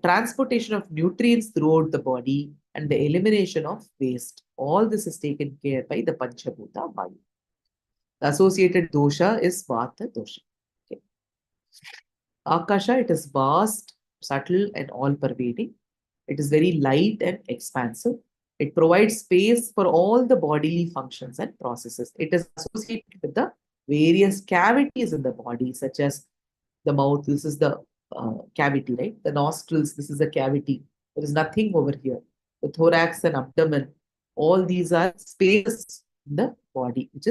transportation of nutrients throughout the body, and the elimination of waste. All this is taken care by the Panchabhuta Vayu. The associated dosha is Vata dosha. Okay. Akasha, it is vast, subtle, and all-pervading. It is very light and expansive. It provides space for all the bodily functions and processes. It is associated with the various cavities in the body, such as the mouth. This is the cavity, right? The nostrils, this is a cavity. There is nothing over here. The thorax and abdomen, all these are spaces in the body, which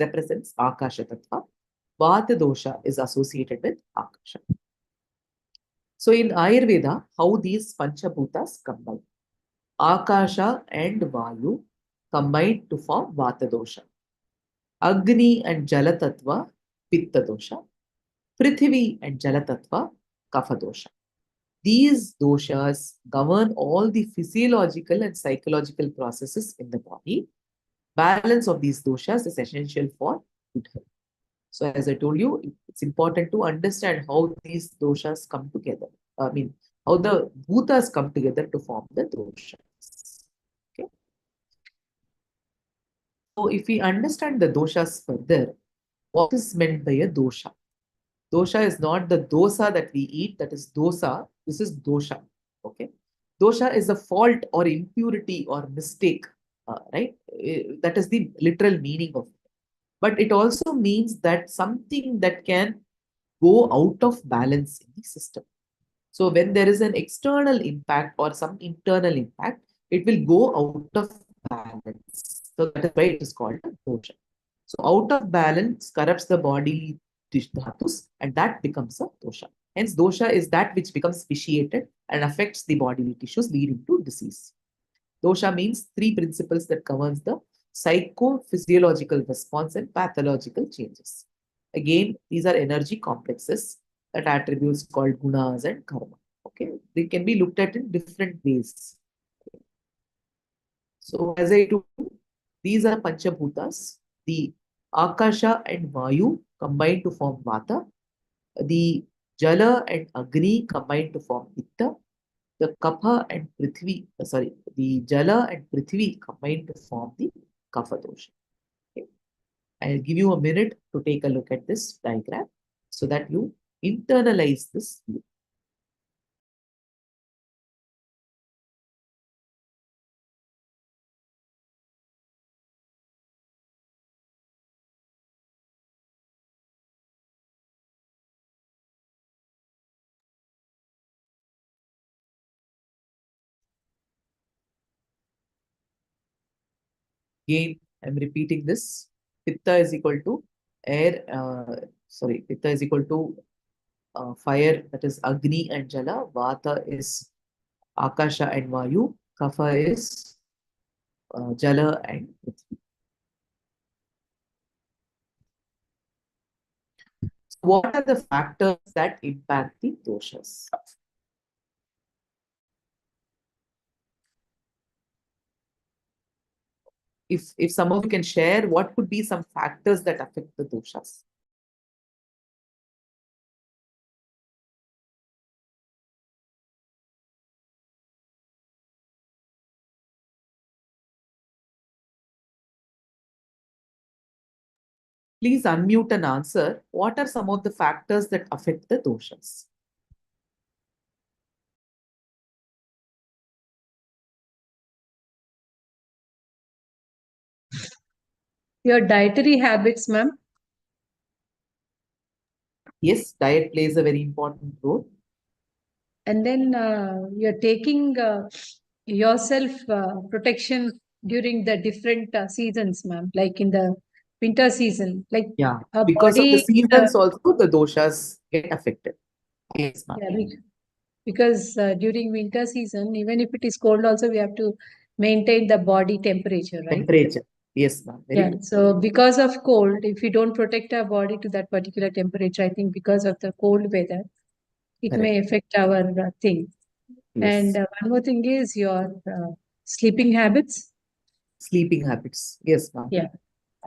represents Akasha Tattva. Vata dosha is associated with Akasha. So in Ayurveda, how these Panchabhutas combine. Akasha and Vayu combine to form Vata dosha. Agni and Jala Tattva, Pitta dosha. Prithvi and Jala Tattva, Kapha dosha. These doshas govern all the physiological and psychological processes in the body. Balance of these doshas is essential for good health. So as I told you, it's important to understand how these doshas come together. I mean, how the bhutas come together to form the doshas. Okay. So if we understand the doshas further, what is meant by a dosha? Dosha is not the dosa that we eat, that is dosa. This is dosha. Okay. Dosha is a fault or impurity or mistake, right? That is the literal meaning of it. But it also means that something that can go out of balance in the system. So when there is an external impact or some internal impact, it will go out of balance. So that is why it is called a dosha. So out of balance corrupts the body dhatus and that becomes a dosha. Hence dosha is that which becomes vitiated and affects the bodily tissues leading to disease. Dosha means three principles that governs the psychophysiological response and pathological changes. Again, these are energy complexes that attributes called gunas and karma. Okay, they can be looked at in different ways. So as I told you, these are Panchabhutas. The Akasha and Vayu combine to form Vata. The Jala and Agni combine to form Pitta. The Kapha and Prithvi, the Jala and Prithvi combine to form the Kapha dosha. Okay. I'll give you a minute to take a look at this diagram so that you internalize this view. Again, I'm repeating this. Pitta is equal to air, Pitta is equal to fire, that is Agni and Jala. Vata is Akasha and Vayu. Kapha is Jala and Prithvi. What are the factors that impact the doshas? If some of you can share, what could be some factors that affect the doshas? Please unmute and answer. What are some of the factors that affect the doshas? Your dietary habits, ma'am. Yes, diet plays a very important role. And then you're taking yourself protection during the different seasons, ma'am. Like in the winter season, like Yeah, our because of the body. seasons also the doshas get affected. Yes, ma'am. Yeah, because during winter season, even if it is cold, also we have to maintain the body temperature, right? Temperature. Yes, ma'am. Very Yeah. good. So because of cold, if we don't protect our body to that particular temperature, I think because of the cold weather, it may affect our thing. Yes. And one more thing is your sleeping habits. Sleeping habits. Yes, ma'am. Yeah.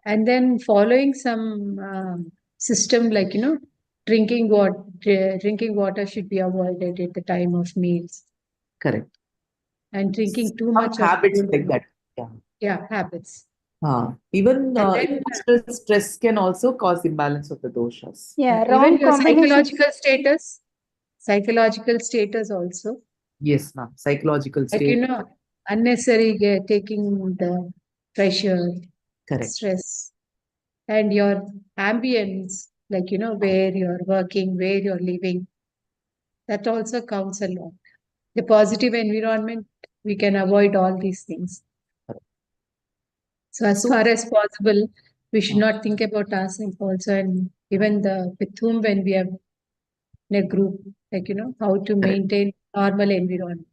And then following some system like, drinking water should be avoided at the time of meals. Correct. And drinking too Some much of habits cold like water. that. Yeah. Yeah, habits. Even And then, emotional stress can also cause imbalance of the doshas. Yeah, even wrong your combination. psychological status also. Yes, ma'am. Psychological Like, state. unnecessary taking the pressure, Correct. stress, and your ambience, like, where you're working, where you're living, that also counts a lot. The positive environment, we can avoid all these things. So as So- far as possible, we should Ah. not think about ourselves also, and even with whom when we are in a group, like, how to maintain normal environment,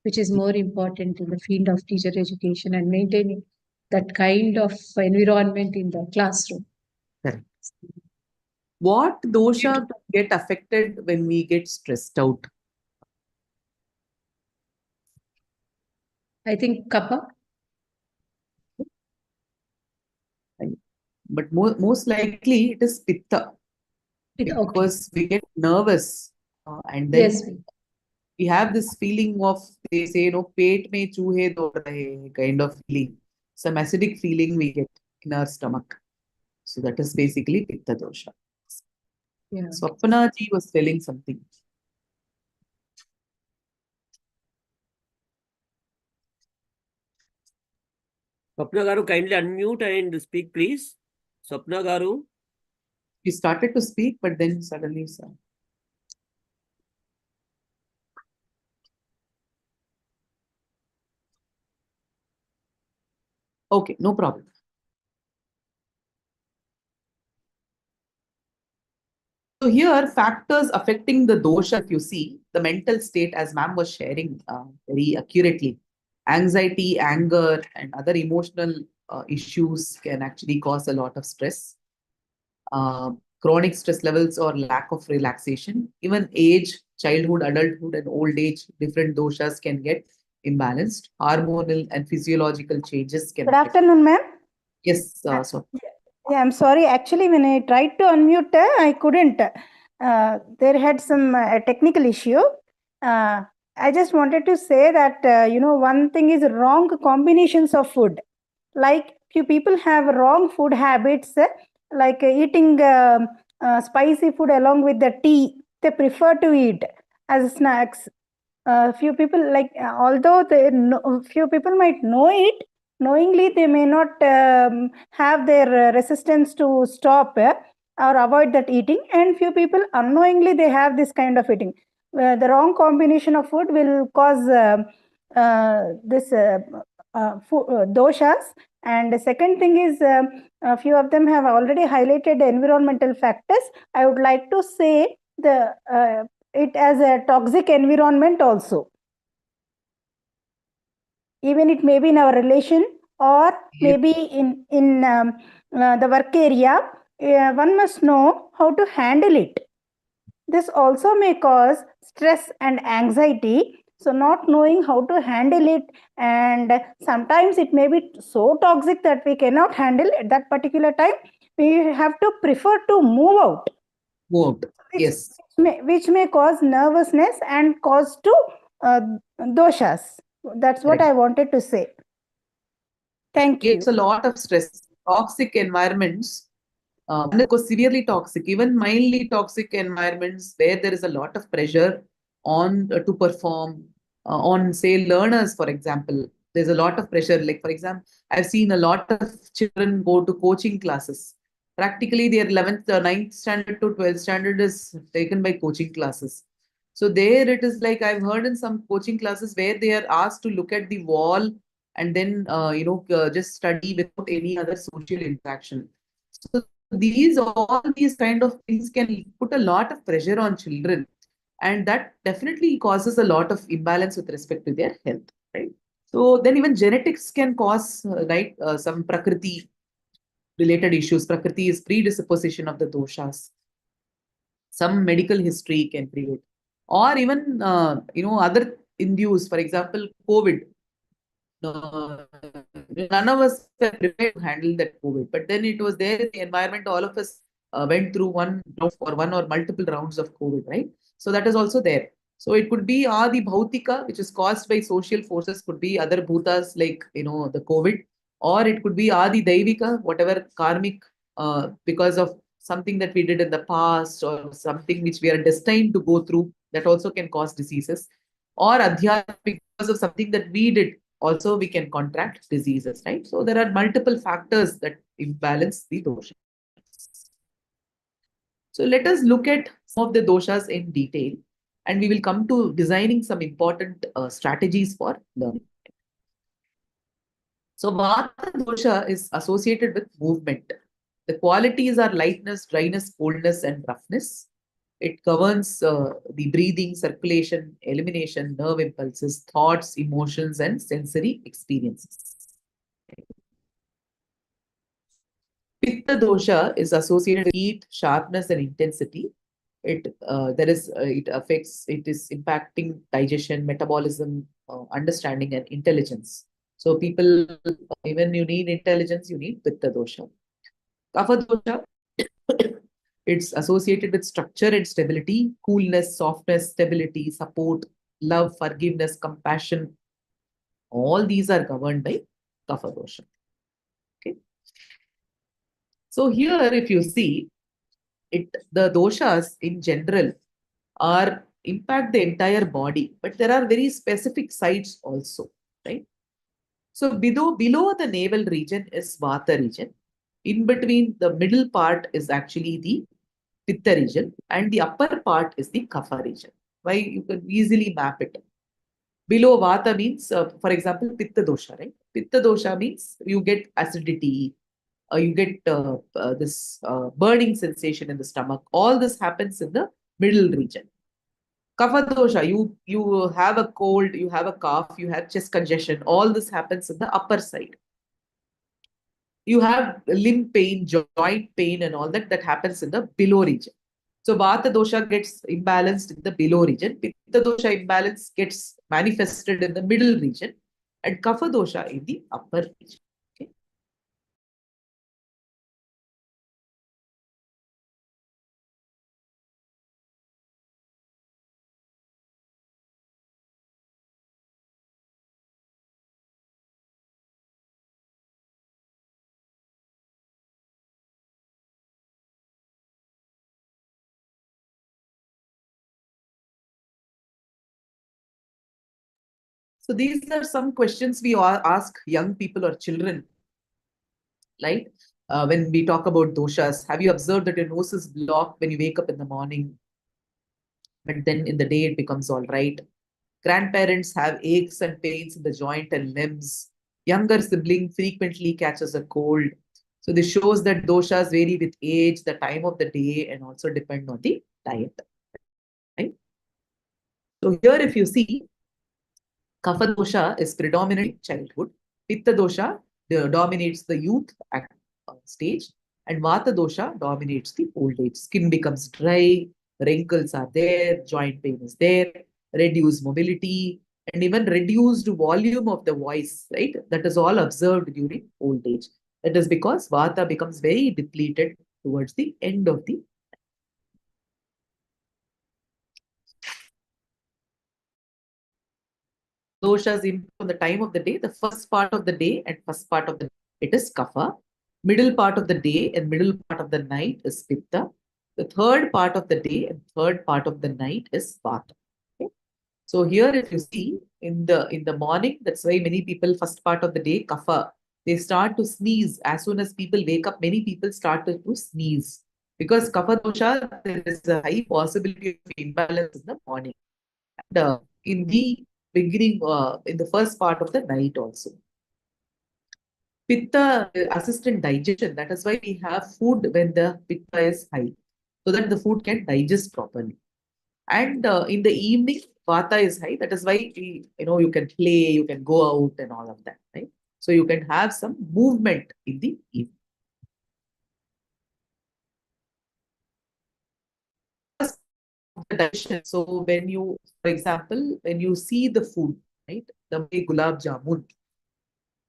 which is more important in the field of teacher education, and maintaining that kind of environment in the classroom. Correct. What dosha get affected when we get stressed out? I think kapha. But most likely it is pitta, because we get nervous and then Yes. we have this feeling of, they say, pet mein choohe dod rahe, kind of feeling. Some acidic feeling we get in our stomach. So that is basically pitta dosha. Yeah. Swapna ji was telling something. Swapna Garu, kindly unmute and speak, please. Swapna Garu. She started to speak, but then suddenly, sir. Okay, no problem. So here, factors affecting the dosha, if you see, the mental state, as ma'am was sharing very accurately, anxiety, anger, and other emotional issues can actually cause a lot of stress. Chronic stress levels or lack of relaxation, even age, childhood, adulthood, and old age, different doshas can get imbalanced. Hormonal and physiological changes can Good affect. afternoon, ma'am. Yes, so Yeah, I'm sorry. Actually, when I tried to unmute, I couldn't. There had some technical issue. I just wanted to say that, one thing is wrong combinations of food. Like few people have wrong food habits, like eating spicy food along with the tea. They prefer to eat as snacks. Few people although few people might know it, knowingly they may not have their resistance to stop or avoid that eating, and few people unknowingly they have this kind of eating. The wrong combination of food will cause this doshas. And the second thing is, a few of them have already highlighted environmental factors. I would like to say it as a toxic environment also. Even it may be in our relation, or maybe in the work area. One must know how to handle it. This also may cause stress and anxiety. So not knowing how to handle it, and sometimes it may be so toxic that we cannot handle at that particular time. We have to prefer to move out. moved. Yes. Which may cause nervousness and cause to doshas. That's what I wanted to say. Thank you. It's a lot of stress. Toxic environments One is severely toxic, even mildly toxic environments where there is a lot of pressure on to perform on, say, learners, for example. There's a lot of pressure. Like, for example, I've seen a lot of children go to coaching classes. Practically, their 11th, 9th standard to 12th standard is taken by coaching classes. So there it is like I've heard in some coaching classes where they are asked to look at the wall and then, just study without any other social interaction. So all these kind of things can put a lot of pressure on children, and that definitely causes a lot of imbalance with respect to their health, right? So then even genetics can cause, some prakriti related issues. Prakriti is predisposition of the doshas. Some medical history can create, or even other induced, for example, COVID. uh, None of us were prepared to handle that COVID, but then it was there in the environment. All of us went through one or multiple rounds of COVID, right? So that is also there. So it could be Adi Bhautika, which is caused by social forces, could be other bhutas like the COVID, or it could be Adi Daivika, whatever karmic, because of something that we did in the past or something which we are destined to go through, that also can cause diseases, or Adhyatmik, because of something that we did also we can contract diseases, right? So there are multiple factors that imbalance the doshas. So let us look at some of the doshas in detail, and we will come to designing some important strategies for learning. So Vata dosha is associated with movement. The qualities are lightness, dryness, coldness, and roughness. It governs the breathing, circulation, elimination, nerve impulses, thoughts, emotions, and sensory experiences. Pitta dosha is associated with heat, sharpness, and intensity. It is impacting digestion, metabolism, understanding, and intelligence. So people, even you need intelligence, you need Pitta dosha. Kapha dosha, it's associated with structure and stability, coolness, softness, stability, support, love, forgiveness, compassion. All these are governed by Kapha dosha. Okay. So here, if you see it, the doshas in general are impact the entire body, but there are very specific sites also, right? So below the navel region is Vata region. In between, the middle part is actually the Pitta region, and the upper part is the Kapha region. Why? You can easily map it. Below Vata means, for example, Pitta dosha, right? Pitta dosha means you get acidity, you get this burning sensation in the stomach. All this happens in the middle region. Kapha dosha, you have a cold, you have a cough, you have chest congestion. All this happens in the upper side. You have limb pain, joint pain, and all that happens in the below region. So Vata dosha gets imbalanced in the below region. Pitta dosha imbalance gets manifested in the middle region, and Kapha dosha in the upper region. Okay. So these are some questions we ask young people or children, right? When we talk about doshas, have you observed that your nose is blocked when you wake up in the morning, but then in the day it becomes all right? Grandparents have aches and pains in the joint and limbs. Younger sibling frequently catches a cold. So this shows that doshas vary with age, the time of the day, and also depend on the diet. Right? So here, if you see, Kapha dosha is predominant in childhood. Pitta dosha dominates the youth stage, and Vata dosha dominates the old age. Skin becomes dry, wrinkles are there, joint pain is there, reduced mobility, and even reduced volume of the voice, right? That is all observed during old age. That is because Vata becomes very depleted towards the end of the doshas on the time of the day, the first part of the day and first part of the day, it is kapha. Middle part of the day and middle part of the night is Pitta. The third part of the day and third part of the night is Vata. Okay? So here, if you see in the morning, that's why many people first part of the day Kapha, they start to sneeze as soon as people wake up. Many people start to sneeze because Kapha dosha, there is a high possibility of imbalance in the morning and in the beginning, in the first part of the night also. Pitta assists in digestion. That is why we have food when the pitta is high, so that the food can digest properly. And in the evening, vata is high. That is why you can play, you can go out, and all of that, right? So you can have some movement in the evening. The digestion. So when you, for example, when you see the food, right, the way gulab jamun,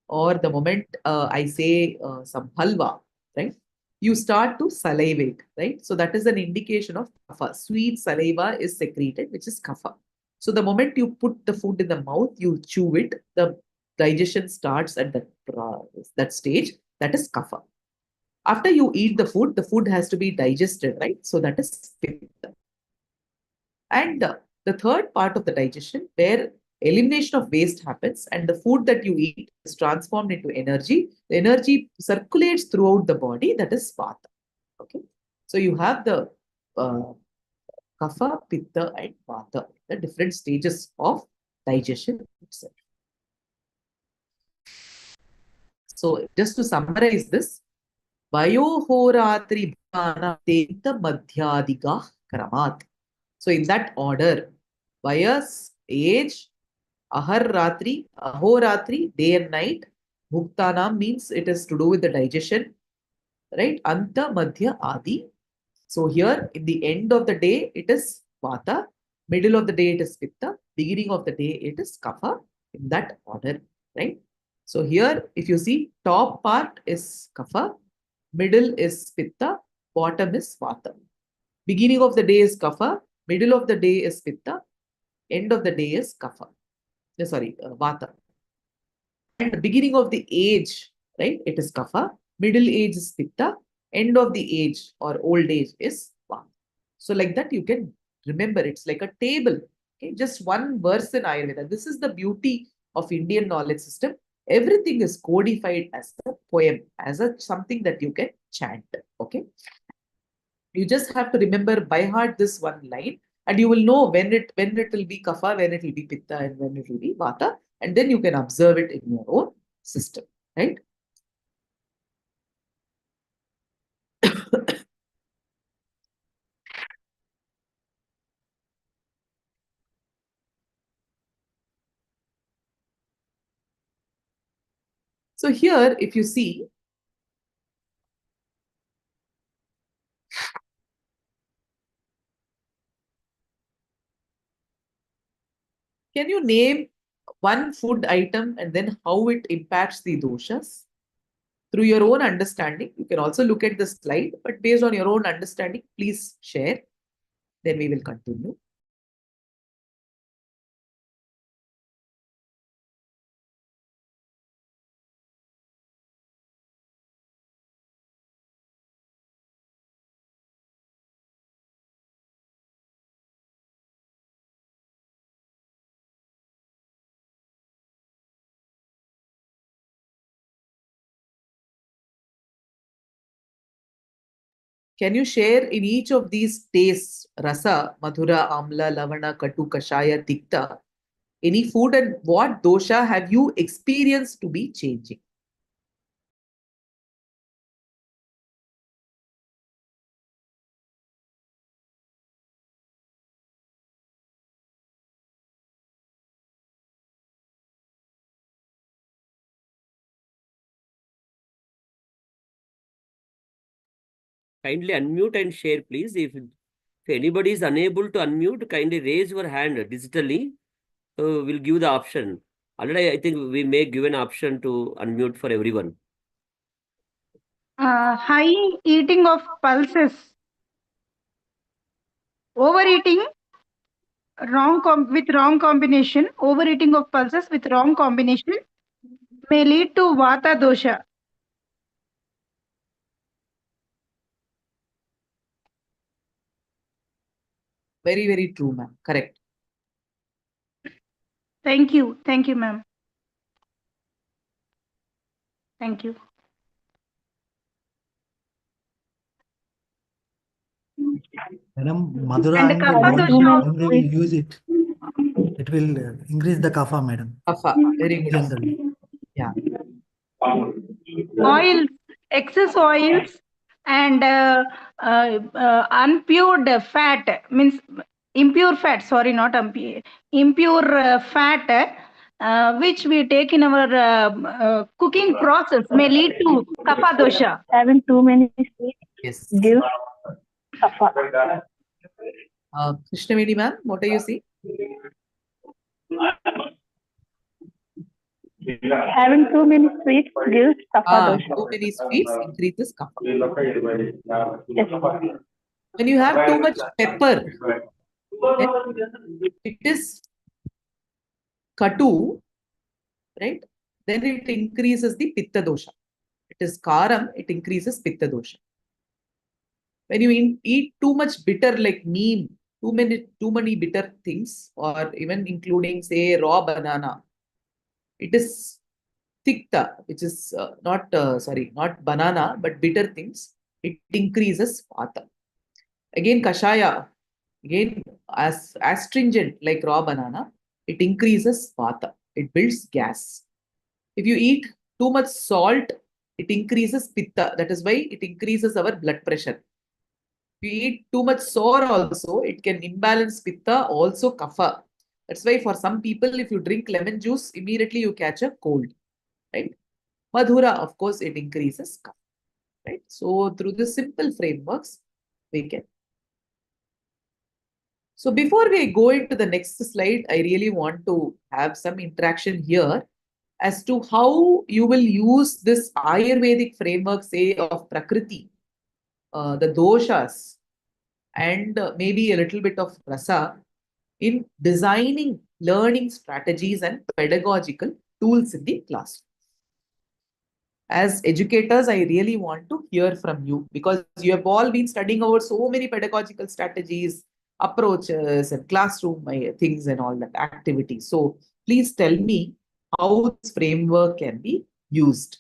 or the moment I say some halwa, right, you start to salivate, right? So that is an indication of kapha. Sweet saliva is secreted, which is kapha. So the moment you put the food in the mouth, you chew it, the digestion starts at that stage. That is kapha. After you eat the food has to be digested, right? So that is pitta. And the third part of the digestion, where elimination of waste happens and the food that you eat is transformed into energy. The energy circulates throughout the body, that is vata. Okay. So you have the kapha, pitta, and vata, the different stages of digestion itself. So just to summarize this, Vayohoratri Bhana Tenta Madhyadiga Kramat. So in that order, Vayas, age, Ahoratri, day and night. Bhuktanam means it is to do with the digestion, right? Anta, Madhya, Adi. So here, in the end of the day, it is Vata. Middle of the day, it is Pitta. Beginning of the day, it is Kapha. In that order, right? So here, if you see, top part is Kapha, middle is Pitta, bottom is Vata. Beginning of the day is Kapha, middle of the day is Pitta, end of the day is Kapha. Vata. And the beginning of the age, right? It is Kapha. Middle age is Pitta. End of the age or old age is Vata. So like that, you can remember it's like a table. Okay? Just one verse in Ayurveda. This is the beauty of Indian knowledge system. Everything is codified as a poem, as something that you can chant. Okay. You just have to remember by heart this one line, and you will know when it will be kapha, when it will be pitta, and when it will be vata, and then you can observe it in your own system, right? So here, if you see, can you name one food item and then how it impacts the doshas? Through your own understanding, you can also look at the slide, but based on your own understanding, please share. Then we will continue. Can you share in each of these tastes, rasa, madhura, amla, lavana, katu, kashaya, tikta, any food, and what dosha have you experienced to be changing? Kindly unmute and share, please. If anybody is unable to unmute, kindly raise your hand digitally. So we'll give the option. Already, I think we may give an option to unmute for everyone. High eating of pulses, overeating with wrong combination, overeating of pulses with wrong combination may lead to vata dosha. Very, very true, ma'am. Correct. Thank you. Thank you, ma'am. Thank you. Madam, Madhura And and Kapha Lord, Dosha. when we will use it, it will increase the kapha, madam. Kapha. Very good. Generally. Yeah. Oils, excess oils, and unpured fat means impure fat. Sorry, not impure fat. Which we take in our cooking process may lead to kapha dosha. Having too many sweets Yes. gives kapha. Krishnavedi ma'am, what are you saying? Having too many sweets gives kapha dosha. Too many sweets increases kapha. Yes. When you have too much pepper, then it is katu, right? Then it increases the pitta dosha. It is karam, it increases pitta dosha. When you eat too much bitter like neem, too many bitter things, or even including say raw banana, it is tikta, which is not banana, but bitter things. It increases vata. Again, kashaya, again as astringent like raw banana, it increases vata. It builds gas. If you eat too much salt, it increases pitta. That is why it increases our blood pressure. If you eat too much sour also, it can imbalance pitta, also kapha. That's why for some people, if you drink lemon juice, immediately you catch a cold, right? Madhura, of course, it increases kapha, right? So through the simple frameworks, we can. So before we go into the next slide, I really want to have some interaction here as to how you will use this Ayurvedic framework, say, of Prakriti, the doshas, and maybe a little bit of rasa in designing learning strategies and pedagogical tools in the classroom. As educators, I really want to hear from you because you have all been studying over so many pedagogical strategies, approaches, and classroom things and all that activities. So please tell me how this framework can be used.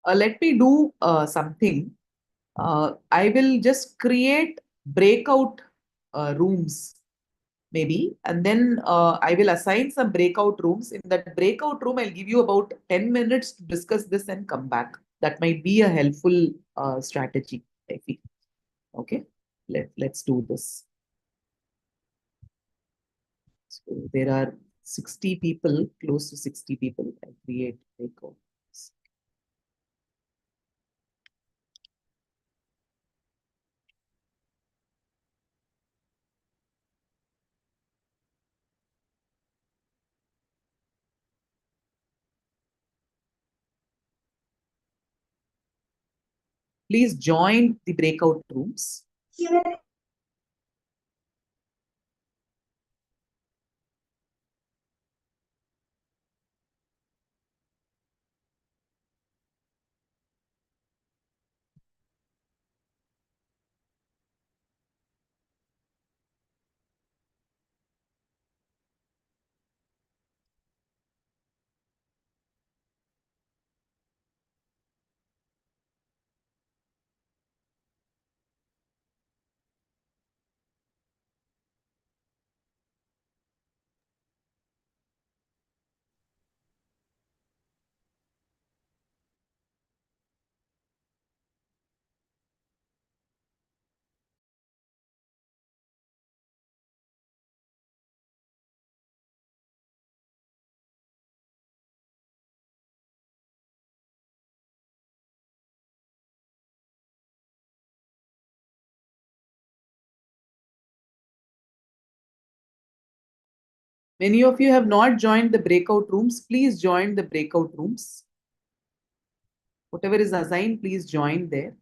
Let me do something. I will just create breakout rooms, maybe, and then I will assign some breakout rooms. In that breakout room, I'll give you about 10 minutes to discuss this and come back. That might be a helpful strategy, I feel. Okay, let's do this. So there are 60 people, close to 60 people. I'll create breakout. Please join the breakout rooms. Many of you have not joined the breakout rooms. Please join the breakout rooms. Whatever is assigned, please join there.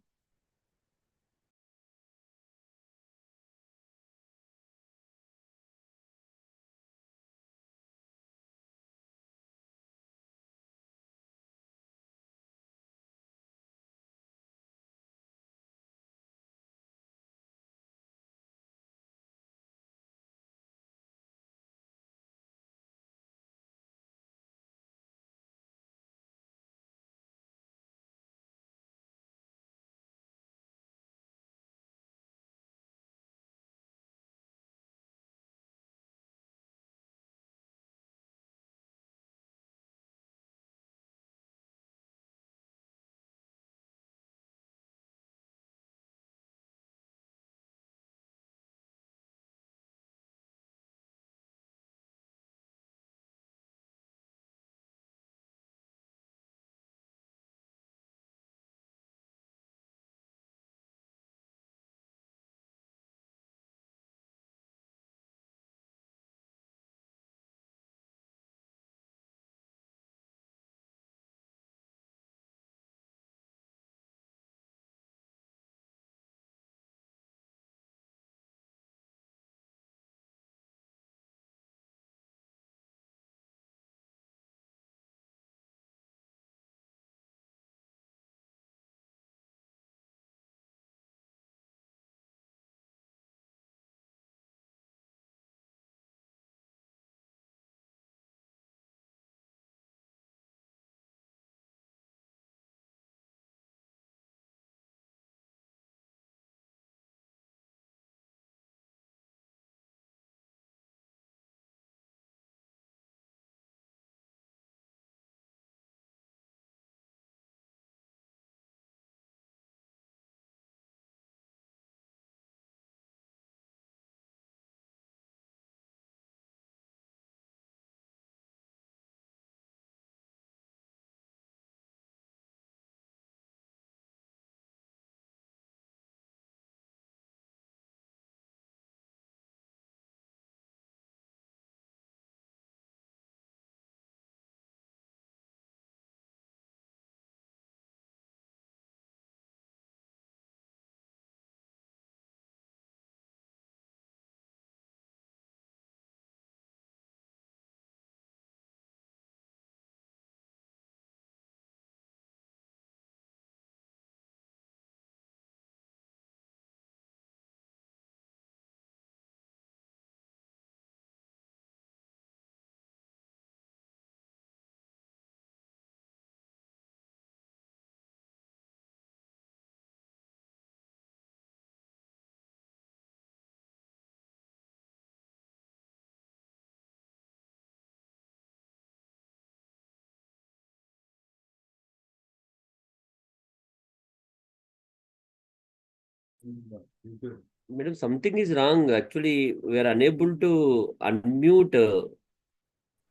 Madam, something is wrong. Actually, we are unable to unmute.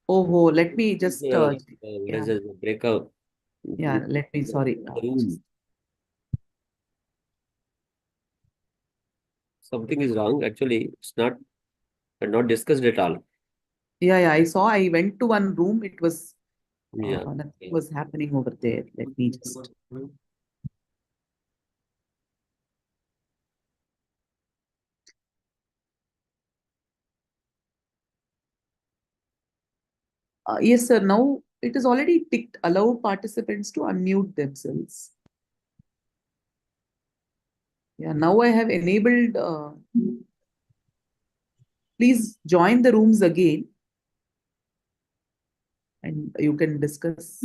Oh, let me just, What yeah, is the breakout? yeah, let me, sorry. Room. Something is wrong. Actually, it's not discussed at all. Yeah, I saw, I went to one room, it was, Yeah. nothing was happening over there. Let me just. Yes, sir. Now it is already ticked. Allow participants to unmute themselves. Yeah, now I have enabled. Please join the rooms again and you can discuss.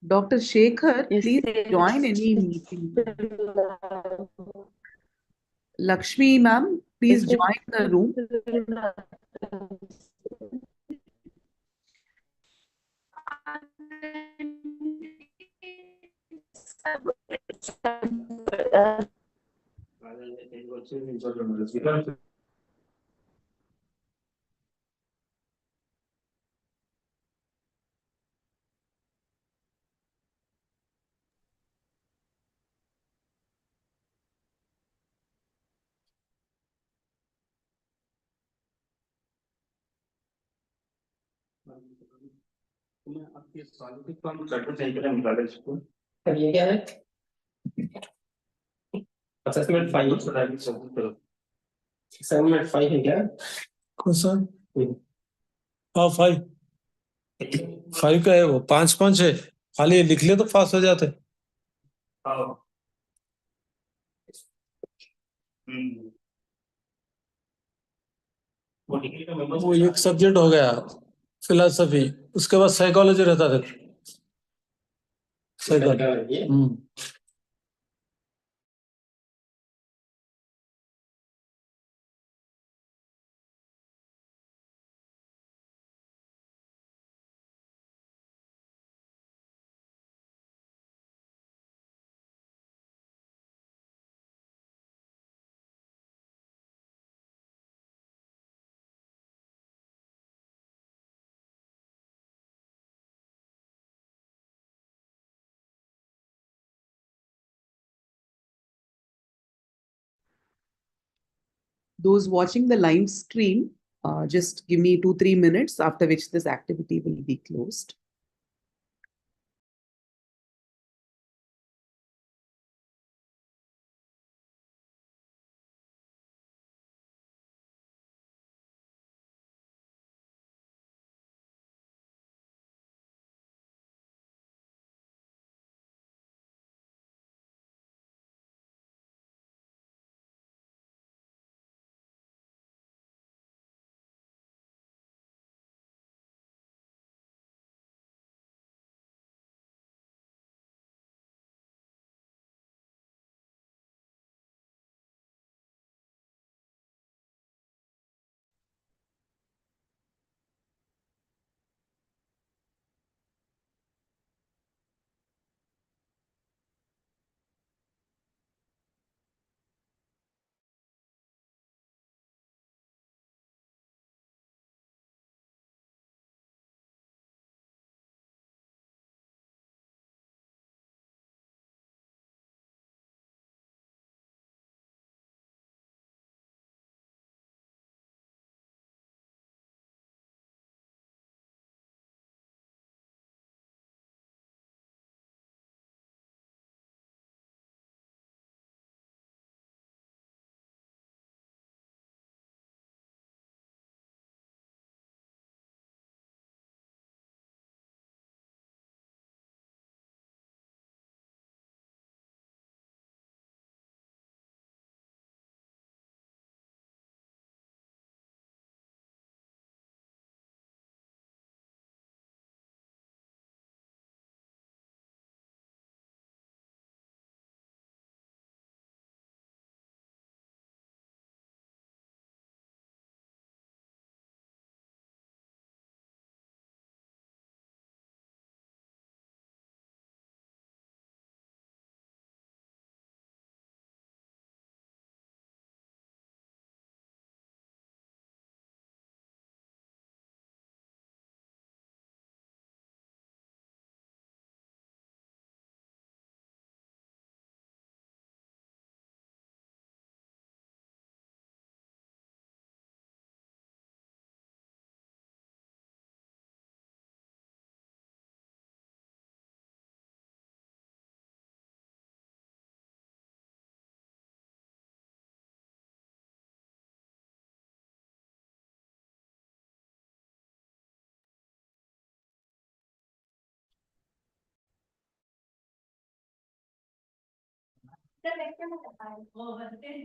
Dr. Shekhar, Yes, please join any meeting. Lakshmi ma'am, please join the room. ये क्या है? Assessment 5 assessment 5 है क्या? कौन सा? हाँ 5 का है वो, 5 है, खाली ये लिख ले तो पास हो जाते। हाँ। वो एक सब्जेक्ट हो गया फिलोसफी, उसके बाद साइकोलॉजी रहता था। Psychology Those watching the live stream, just give me 2-3 minutes, after which this activity will be closed.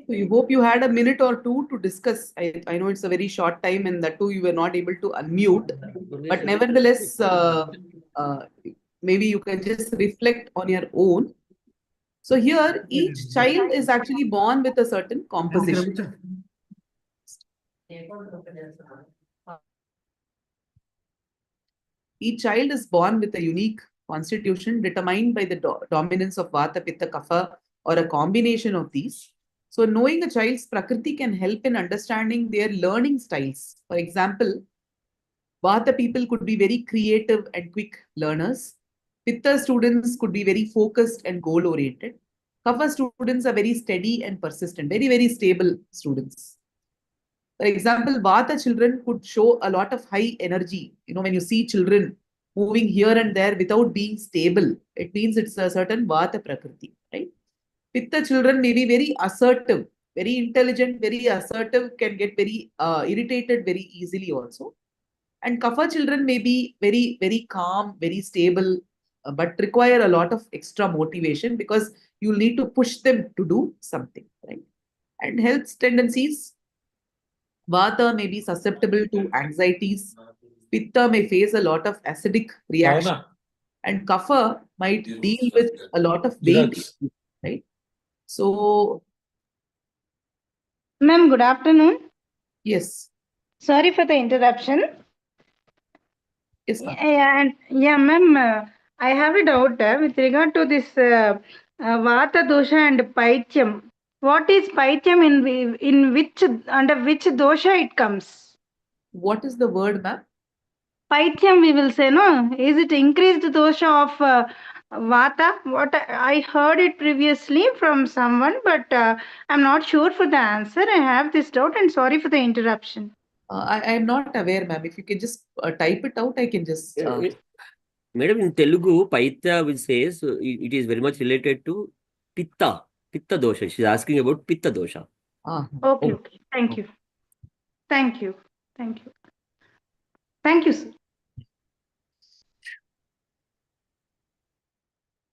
So you hope you had a minute or two to discuss. I know it's a very short time and that too you were not able to unmute. But nevertheless, maybe you can just reflect on your own. So here, each child is actually born with a certain composition. Each child is born with a unique constitution determined by the dominance of Vata, Pitta, Kapha, or a combination of these. So knowing a child's Prakriti can help in understanding their learning styles. For example, Vata people could be very creative and quick learners. Pitta students could be very focused and goal-oriented. Kapha students are very steady and persistent, very, very stable students. For example, Vata children could show a lot of high energy. When you see children moving here and there without being stable, it means it's a certain Vata Prakriti, right? Pitta children may be very assertive, very intelligent, very assertive, can get very irritated very easily also. And Kapha children may be very, very calm, very stable, but require a lot of extra motivation because you'll need to push them to do something, right? And health tendencies, Vata may be susceptible to anxieties. Pitta may face a lot of acidic reaction. And Kapha might deal with a lot of weight issues, right? So, Ma'am, good afternoon. yes. Sorry for the interruption. Yes, ma'am. Yeah, ma'am, I have a doubt with regard to this Vata dosha and Paityam. What is Paityam in which, under which dosha it comes? What is the word, ma'am? Paityam, we will say, no? Is it increased dosha of Vata? What I heard it previously from someone, but I'm not sure for the answer. I have this doubt and sorry for the interruption. I am not aware, ma'am. If you can just type it out, I can just. Madam, in Telugu, Paitya, which says it is very much related to Pitta dosha. She's asking about Pitta dosha. Okay. Thank you. Thank you. Thank you. Thank you, sir.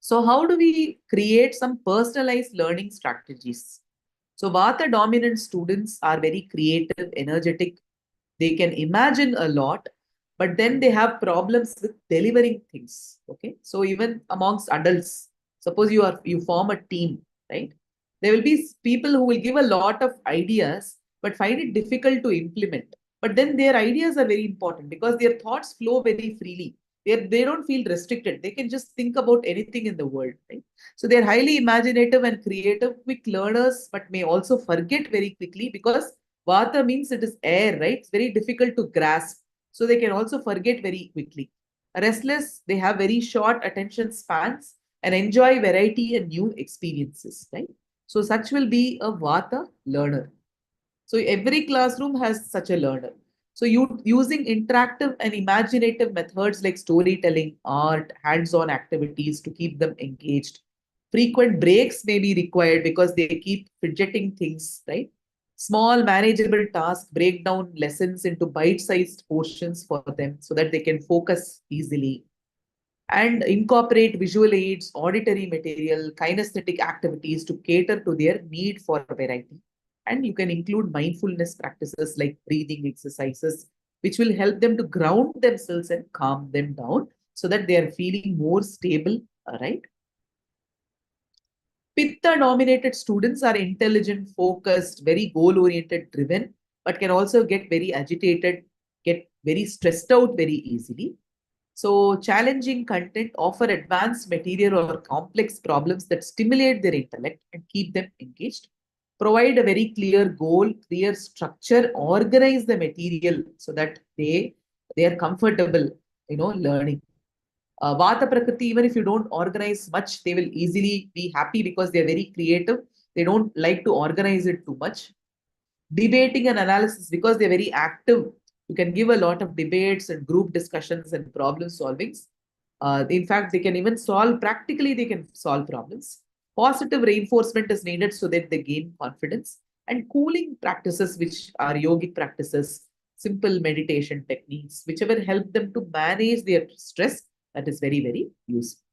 So how do we create some personalized learning strategies? So Vata dominant students are very creative, energetic. They can imagine a lot, but then they have problems with delivering things. Okay. So even amongst adults, suppose you form a team, right? There will be people who will give a lot of ideas, but find it difficult to implement. But then their ideas are very important because their thoughts flow very freely. They don't feel restricted. They can just think about anything in the world, right? So they're highly imaginative and creative, quick learners, but may also forget very quickly because Vata means it is air, right? It's very difficult to grasp. So they can also forget very quickly. Restless, they have very short attention spans and enjoy variety and new experiences, right? So such will be a Vata learner. So every classroom has such a learner. So using interactive and imaginative methods like storytelling, art, hands-on activities to keep them engaged. Frequent breaks may be required because they keep fidgeting things, right? Small manageable tasks break down lessons into bite-sized portions for them so that they can focus easily. And incorporate visual aids, auditory material, kinesthetic activities to cater to their need for variety. And you can include mindfulness practices like breathing exercises, which will help them to ground themselves and calm them down so that they are feeling more stable, right? Pitta-dominated students are intelligent, focused, very goal-oriented, driven, but can also get very agitated, get very stressed out very easily. So challenging content offer advanced material or complex problems that stimulate their intellect and keep them engaged. Provide a very clear goal, clear structure, organize the material so that they are comfortable, learning. Vata Prakriti, even if you don't organize much, they will easily be happy because they're very creative. They don't like to organize it too much. Debating and analysis, because they're very active, you can give a lot of debates and group discussions and problem solvings. In fact, they can even practically they can solve problems. Positive reinforcement is needed so that they gain confidence. And cooling practices, which are yogic practices, simple meditation techniques, whichever help them to manage their stress, that is very, very useful.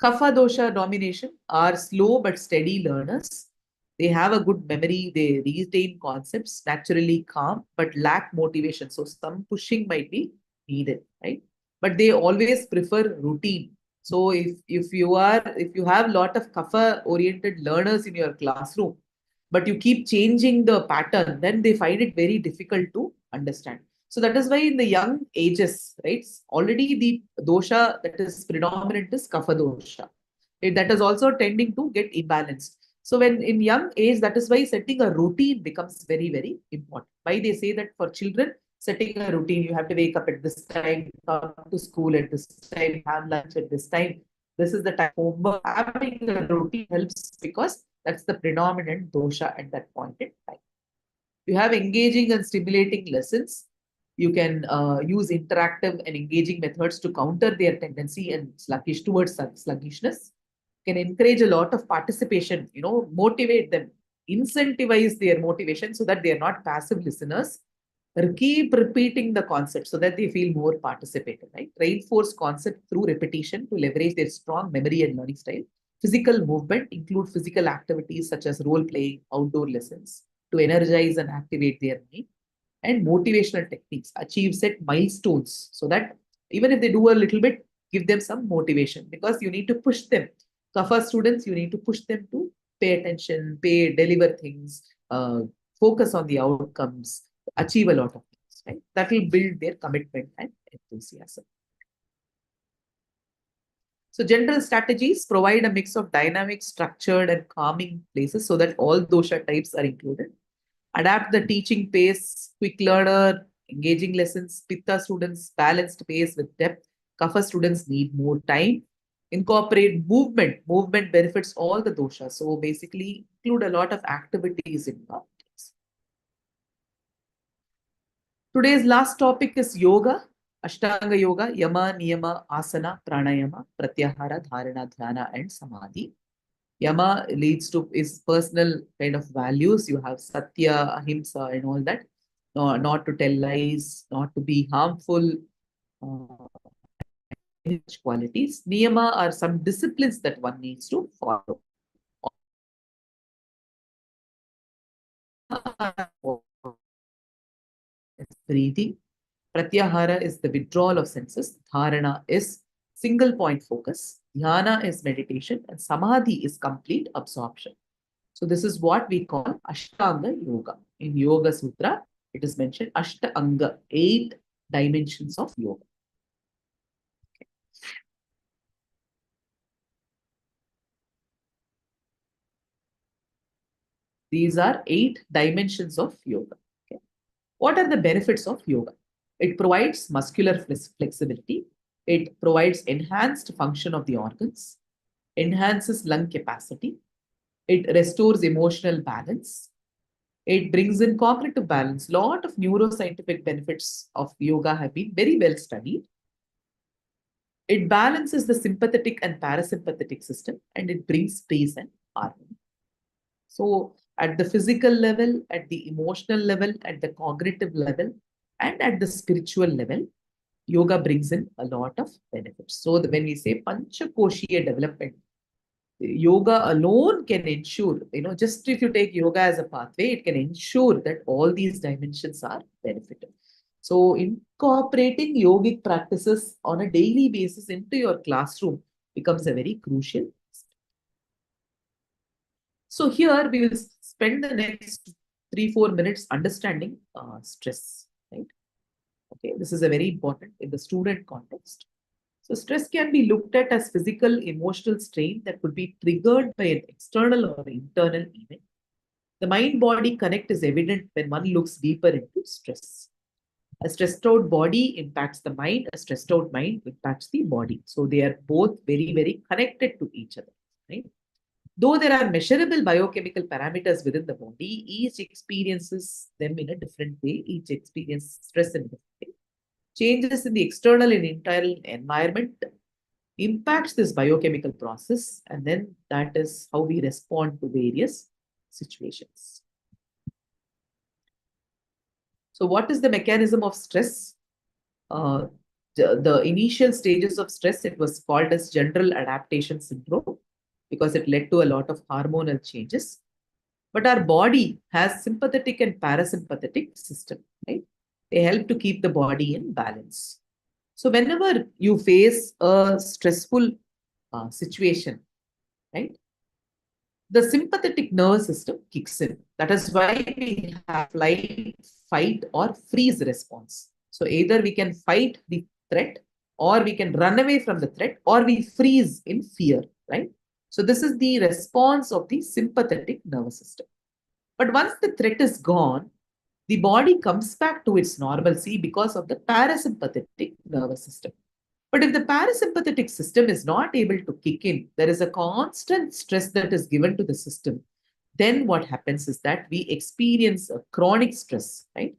Kapha dosha domination are slow but steady learners. They have a good memory, they retain concepts, naturally calm, but lack motivation. So some pushing might be needed, right? But they always prefer routine. So if you have a lot of kapha oriented learners in your classroom, but you keep changing the pattern, then they find it very difficult to understand. So that is why in the young ages, right, already the dosha that is predominant is kapha dosha. That is also tending to get imbalanced. So when in young age, that is why setting a routine becomes very, very important. Why they say that for children, setting a routine, you have to wake up at this time, come to school at this time, have lunch at this time. This is the time homework. Having a routine helps because that's the predominant dosha at that point in time. You have engaging and stimulating lessons. You can use interactive and engaging methods to counter their tendency and sluggishness. Can encourage a lot of participation, motivate them, incentivize their motivation so that they are not passive listeners. Keep repeating the concept so that they feel more participative, right? Reinforce concept through repetition to leverage their strong memory and learning style. Physical movement include physical activities such as role playing, outdoor lessons to energize and activate their mind. And motivational techniques, achieve set milestones so that even if they do a little bit, give them some motivation because you need to push them. Kapha students, you need to push them to pay attention, deliver things, focus on the outcomes, achieve a lot of things, right? That will build their commitment and enthusiasm. So general strategies provide a mix of dynamic, structured, and calming places so that all dosha types are included. Adapt the teaching pace, quick learner, engaging lessons, pitta students, balanced pace with depth. Kapha students need more time. Incorporate movement. Movement benefits all the doshas. So basically include a lot of activities in that. Today's last topic is yoga. Ashtanga yoga, yama, niyama, asana, pranayama, pratyahara, dharana, dhyana, and samadhi. Yama leads to is personal kind of values. You have satya, ahimsa, and all that. Not to tell lies, not to be harmful, qualities. Niyama are some disciplines that one needs to follow. Breathing. Pratyahara is the withdrawal of senses. Dharana is single point focus. Dhyana is meditation. And samadhi is complete absorption. So this is what we call Ashtanga Yoga. In Yoga Sutra, it is mentioned Ashtanga, 8 dimensions of yoga. Okay. These are 8 dimensions of yoga. Okay. What are the benefits of yoga? It provides muscular flexibility. It provides enhanced function of the organs, enhances lung capacity. It restores emotional balance. It brings in cognitive balance. A lot of neuroscientific benefits of yoga have been very well studied. It balances the sympathetic and parasympathetic system, and it brings peace and harmony. So at the physical level, at the emotional level, at the cognitive level, and at the spiritual level, yoga brings in a lot of benefits. So when we say Panchakoshiya development, yoga alone can ensure, just if you take yoga as a pathway, it can ensure that all these dimensions are benefited. So incorporating yogic practices on a daily basis into your classroom becomes a very crucial. So here we will spend the next 3-4 minutes understanding stress, right? Okay, this is a very important in the student context. So stress can be looked at as physical, emotional strain that could be triggered by an external or internal event. The mind-body connect is evident when one looks deeper into stress. A stressed out body impacts the mind, a stressed out mind impacts the body. So they are both very, very connected to each other, right? Though there are measurable biochemical parameters within the body, each experiences them in a different way. Each experiences stress in a different way. Changes in the external and internal environment impacts this biochemical process, and then that is how we respond to various situations. So what is the mechanism of stress? the initial stages of stress, it was called as general adaptation syndrome because it led to a lot of hormonal changes. But our body has sympathetic and parasympathetic system, right? They help to keep the body in balance. So whenever you face a stressful situation, right, the sympathetic nervous system kicks in. That is why we have flight, fight, or freeze response. So either we can fight the threat, or we can run away from the threat, or we freeze in fear, right? So this is the response of the sympathetic nervous system. But once the threat is gone, the body comes back to its normalcy because of the parasympathetic nervous system. But if the parasympathetic system is not able to kick in, there is a constant stress that is given to the system. Then what happens is that we experience a chronic stress, right?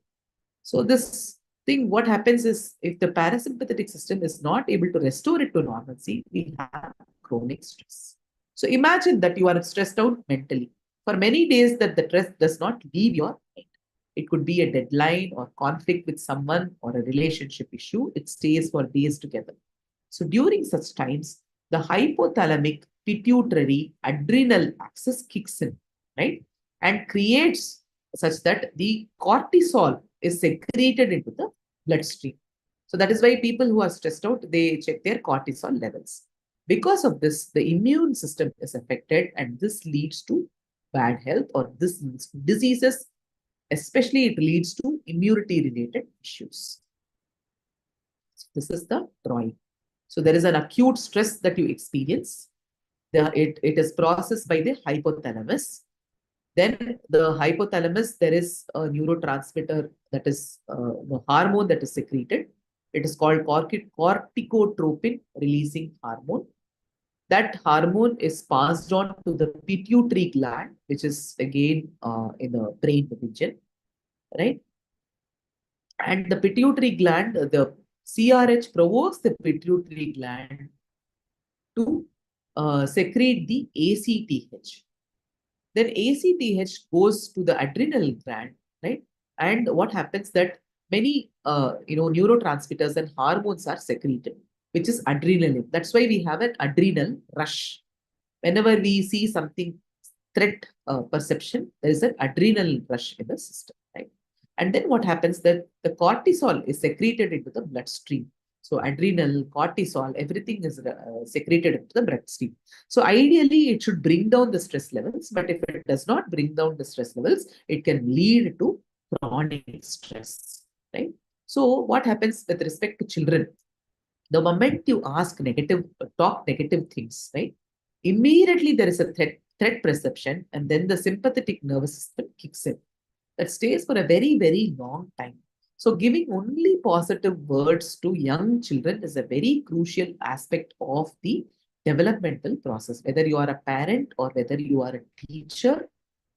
So this thing, what happens is if the parasympathetic system is not able to restore it to normalcy, we have chronic stress. So imagine that you are stressed out mentally for many days, that the stress does not leave your mind. It could be a deadline or conflict with someone or a relationship issue. It stays for days together. So during such times, the hypothalamic pituitary adrenal axis kicks in, right? And creates such that the cortisol is secreted into the bloodstream. So that is why people who are stressed out, they check their cortisol levels. Because of this, the immune system is affected, and this leads to bad health, or this leads to diseases. Especially it leads to immunity-related issues. This is the drawing. So there is an acute stress that you experience. It is processed by the hypothalamus. Then the hypothalamus, there is a neurotransmitter, that is the hormone that is secreted. It is called corticotropin releasing hormone. That hormone is passed on to the pituitary gland, which is again in the brain region, right? And the pituitary gland, the CRH provokes the pituitary gland to secrete the ACTH. Then ACTH goes to the adrenal gland, right? And what happens that many neurotransmitters and hormones are secreted, which is adrenaline. That's why we have an adrenal rush. Whenever we see something threat perception, there is an adrenal rush in the system, right? And then what happens that the cortisol is secreted into the bloodstream. So adrenal, cortisol, everything is secreted into the bloodstream. So ideally, it should bring down the stress levels. But if it does not bring down the stress levels, it can lead to chronic stress, right? So what happens with respect to children? The moment you talk negative things, right? Immediately there is a threat perception, and then the sympathetic nervous system kicks in. That stays for a very, very long time. So giving only positive words to young children is a very crucial aspect of the developmental process. Whether you are a parent or whether you are a teacher,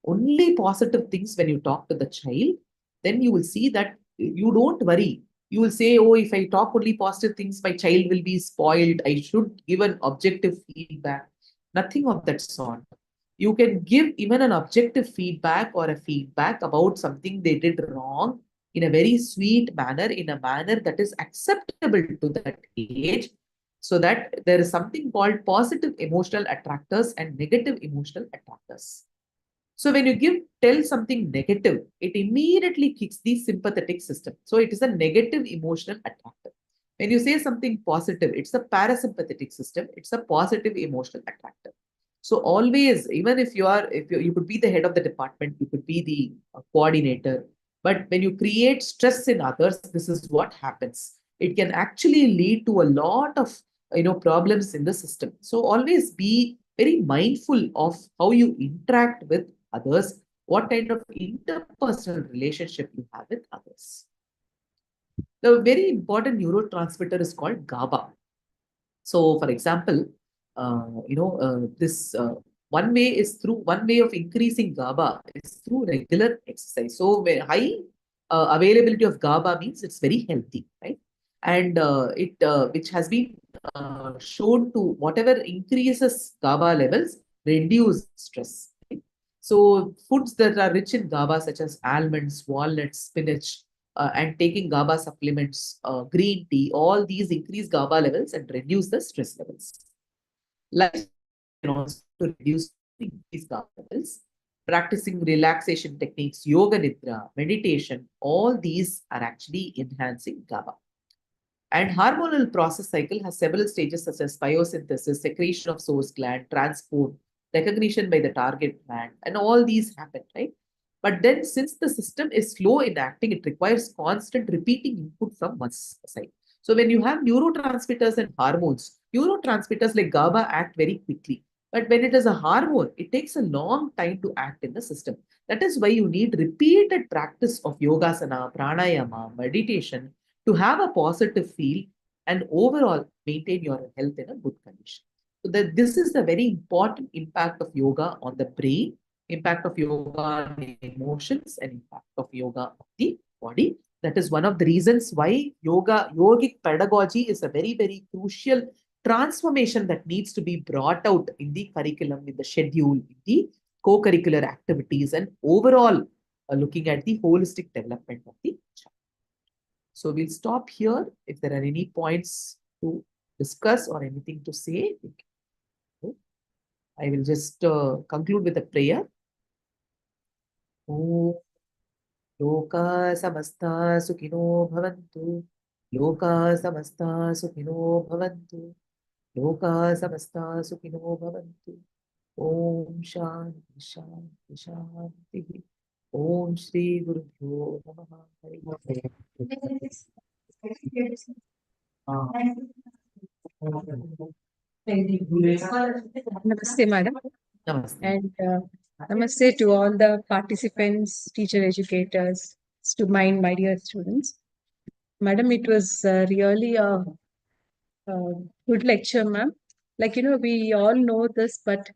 only positive things when you talk to the child, then you will see that you don't worry. You will say, oh, if I talk only positive things, my child will be spoiled. I should give an objective feedback. Nothing of that sort. You can give even an objective feedback or a feedback about something they did wrong in a very sweet manner, in a manner that is acceptable to that age, so that there is something called positive emotional attractors and negative emotional attractors. So when you tell something negative, it immediately kicks the sympathetic system. So it is a negative emotional attractor. When you say something positive, it's a parasympathetic system. It's a positive emotional attractor. So always, even if you could be the head of the department, you could be the coordinator, but when you create stress in others, this is what happens. It can actually lead to a lot of problems in the system. So always be very mindful of how you interact with others, what kind of interpersonal relationship you have with others. The very important neurotransmitter is called GABA. So, for example, one way of increasing GABA is through regular exercise. So high availability of GABA means it's very healthy, right? And which has been shown to whatever increases GABA levels reduce stress. Right? So foods that are rich in GABA, such as almonds, walnuts, spinach, and taking GABA supplements, green tea, all these increase GABA levels and reduce the stress levels. Lifestyle can also reduce increase GABA levels. Practicing relaxation techniques, yoga nidra, meditation, all these are actually enhancing GABA. And hormonal process cycle has several stages such as biosynthesis, secretion of source gland, transport, recognition by the target gland, and all these happen, right? But then since the system is slow in acting, it requires constant repeating input from one side. So when you have neurotransmitters and hormones, neurotransmitters like GABA act very quickly. But when it is a hormone, it takes a long time to act in the system. That is why you need repeated practice of yogasana, pranayama, meditation to have a positive feel and overall maintain your health in a good condition. So this is the very important impact of yoga on the brain, impact of yoga on emotions, and impact of yoga on the body. That is one of the reasons why yogic pedagogy is a very, very crucial transformation that needs to be brought out in the curriculum, in the schedule, in the co-curricular activities, and overall looking at the holistic development of the child. So we'll stop here. If there are any points to discuss or anything to say, I will just conclude with a prayer. Om Loka samasta sukhino bhavantu. Loka samasta sukhino bhavantu. Loka samasta sukhino bhavantu. Om Shanti Shanti Shanti. Om Shri Guru Bhyo Namaha. Namaste, madam. Namaste. And namaste to all the participants, teacher educators, to my dear students. Madam, it was really a good lecture, ma'am. Like, we all know this, but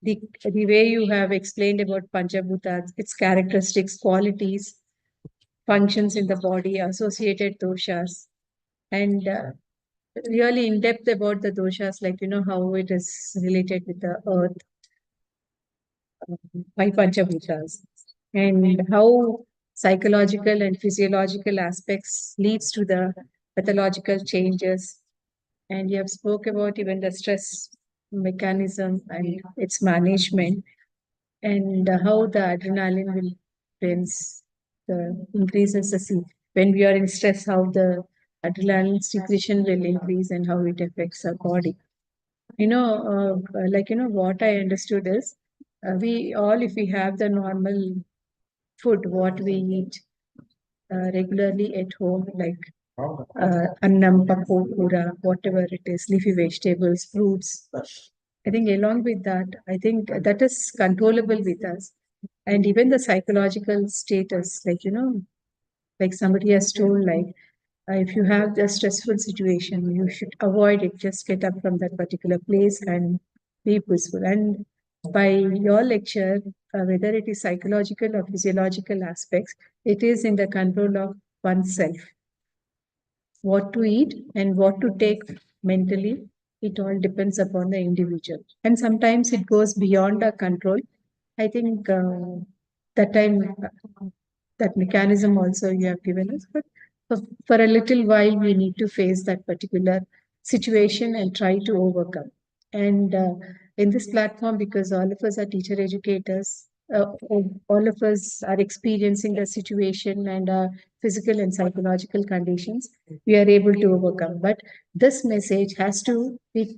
the way you have explained about Panchabhuta, its characteristics, qualities, functions in the body, associated doshas, and really in depth about the doshas, like, how it is related with the earth, by Panchabhutas, and how psychological and physiological aspects leads to the pathological changes. And you have spoke about even the stress mechanism and its management, and how the adrenaline will increases when we are in stress, how the adrenaline secretion will increase and how it affects our body. What I understood is, we all, if we have the normal food, what we eat regularly at home, like annam, pakora, whatever it is, leafy vegetables, fruits. I think along with that, I think that is controllable with us. And even the psychological status, like somebody has told, like, if you have the stressful situation, you should avoid it. Just get up from that particular place and be peaceful. And by your lecture, whether it is psychological or physiological aspects, it is in the control of oneself. What to eat and what to take mentally, it all depends upon the individual. And sometimes it goes beyond our control. I think that time, that mechanism also you have given us, but for a little while, we need to face that particular situation and try to overcome. And in this platform, because all of us are teacher educators, all of us are experiencing the situation and physical and psychological conditions, we are able to overcome. But this message has to be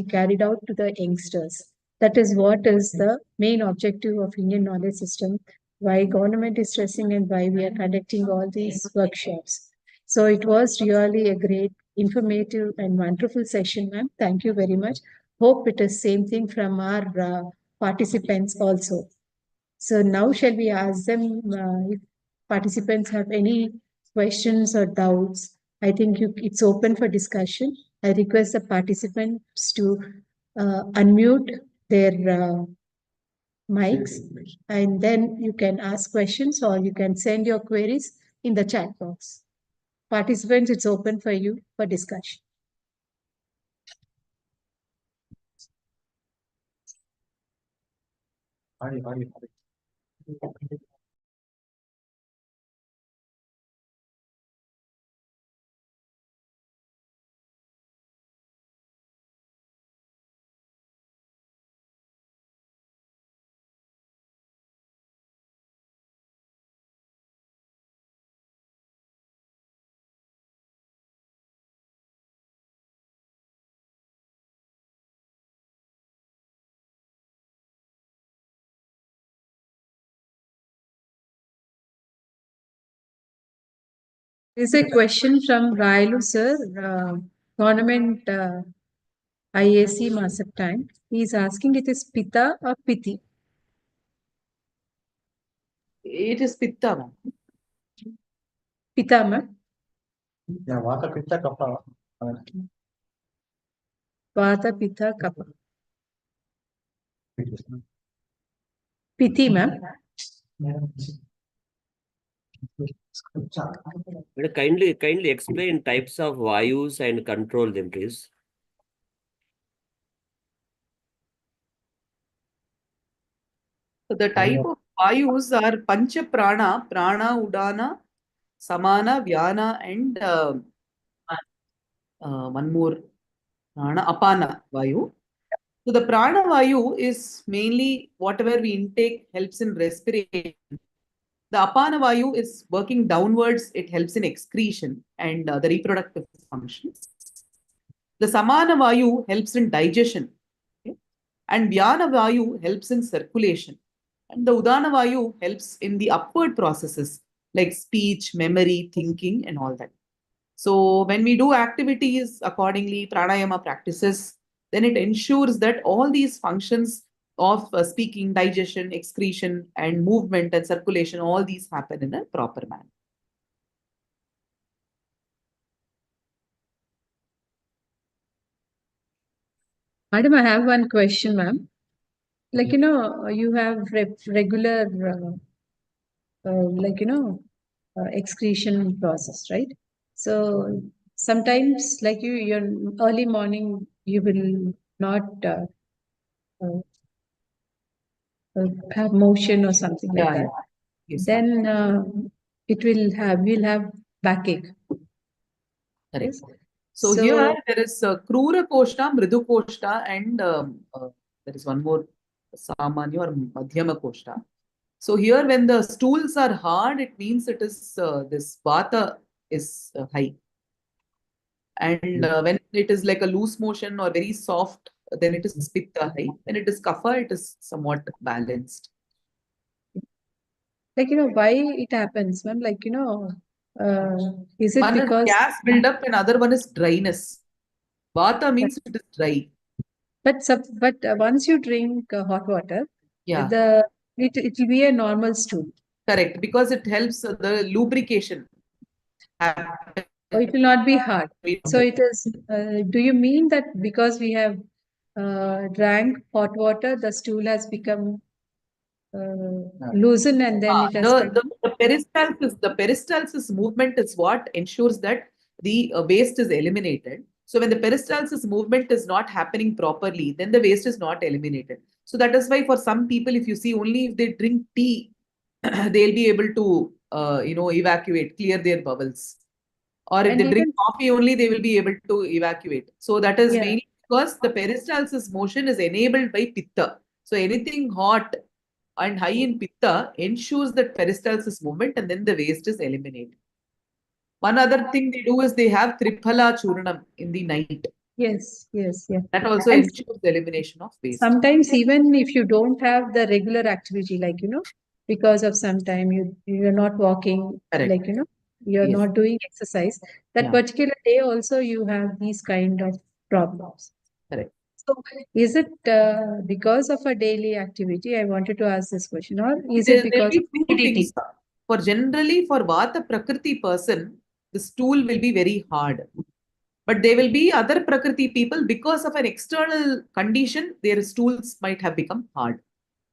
carried out to the youngsters. That is what is the main objective of Indian knowledge system, why government is stressing and why we are conducting all these workshops. So it was really a great, informative and wonderful session, ma'am. Thank you very much. Hope it is same thing from our participants also. So now shall we ask them if participants have any questions or doubts? I think it's open for discussion. I request the participants to unmute their mics, and then you can ask questions or you can send your queries in the chat box. Participants, it's open for you for discussion. There's a question from Railu sir, government IAC Master Time. He is asking, it is Pitta or Piti? It is Pitta, ma'am. Pitta, ma'am. Yeah, Vata Pitta Kapha. Vata, Pitta, Kapha. Piti, ma'am. But kindly explain types of vayus and control them, please. So the type of vayus are Pancha Prana, Prana, Udana, Samana, Vyana, and one more Prana, Apana Vayu. So the Prana Vayu is mainly whatever we intake helps in respiration. The Apana Vayu is working downwards, it helps in excretion and the reproductive functions. The Samana Vayu helps in digestion. Okay? And Vyana Vayu helps in circulation. And the Udana Vayu helps in the upward processes like speech, memory, thinking, and all that. So when we do activities accordingly, pranayama practices, then it ensures that all these functions of speaking, digestion, excretion, and movement and circulation, all these happen in a proper manner. Madam, I have one question, ma'am. Like, you have regular, excretion process, right? So sometimes, like your early morning, you will not have motion or something like that. Yes, Then we'll have backache. correct. Yes? So here there is Krura Koshta, Mridu Koshta, and there is one more Samanya or Madhyama Koshta. So here when the stools are hard, it means it is this Vata is high. And when it is like a loose motion or very soft, then it is Pitta high. When it is Kapha, it is somewhat balanced. Like, why it happens, ma'am? Like, is it One because is gas buildup and other one is dryness. Vata means it is dry. But once you drink hot water, Yeah, it will be a normal stool. correct. Because it helps the lubrication happen. Or it will not be hard. So it is. Do you mean that because we have drank hot water, the stool has become loosened and then it has the peristalsis movement is what ensures that the waste is eliminated. So when the peristalsis movement is not happening properly, then the waste is not eliminated. So that is why for some people, if you see only if they drink tea, they'll be able to evacuate, clear their bowels. Or if And they drink even- coffee only, they will be able to evacuate. So that is Yeah. mainly because the peristalsis motion is enabled by pitta. So anything hot and high in pitta ensures that peristalsis movement and then the waste is eliminated. One other thing they do is they have triphala churnam in the night. yes, yeah. That also And ensures the elimination of waste. sometimes even if you don't have the regular activity, like because of some time you're not walking, Correct. like you're Yes. not doing exercise, that Yeah. particular day also you have these kind of problems. Correct. So is it because of a daily activity? I wanted to ask this question, or is There it will because be of two heredity? things. For Vata Prakriti person, the stool will be very hard. But there will be other Prakriti people, because of an external condition, their stools might have become hard.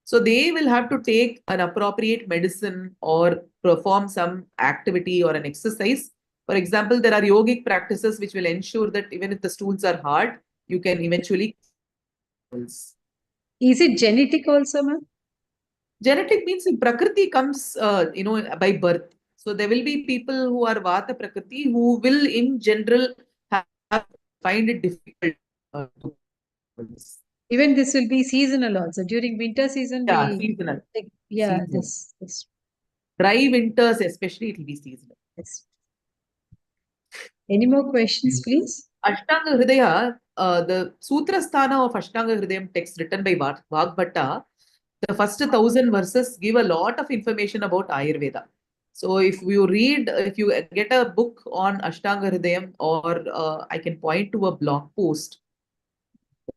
So they will have to take an appropriate medicine or perform some activity or an exercise. For example, there are yogic practices which will ensure that even if the stools are hard, you can eventually. Is it genetic also, ma'am? Genetic means in Prakriti comes, by birth. So there will be people who are Vata Prakriti who will, in general, find it difficult. Even this will be seasonal also. During winter season, Yeah, seasonal. Seasonal. This. Dry winters, especially, it will be seasonal. Yes. Any more questions, please? Ashtanga Hridaya, the Sutra Sthana of Ashtanga Hridayam text written by Vagbhatta, the first 1,000 verses give a lot of information about Ayurveda. So if you get a book on Ashtanga Hridayam, or I can point to a blog post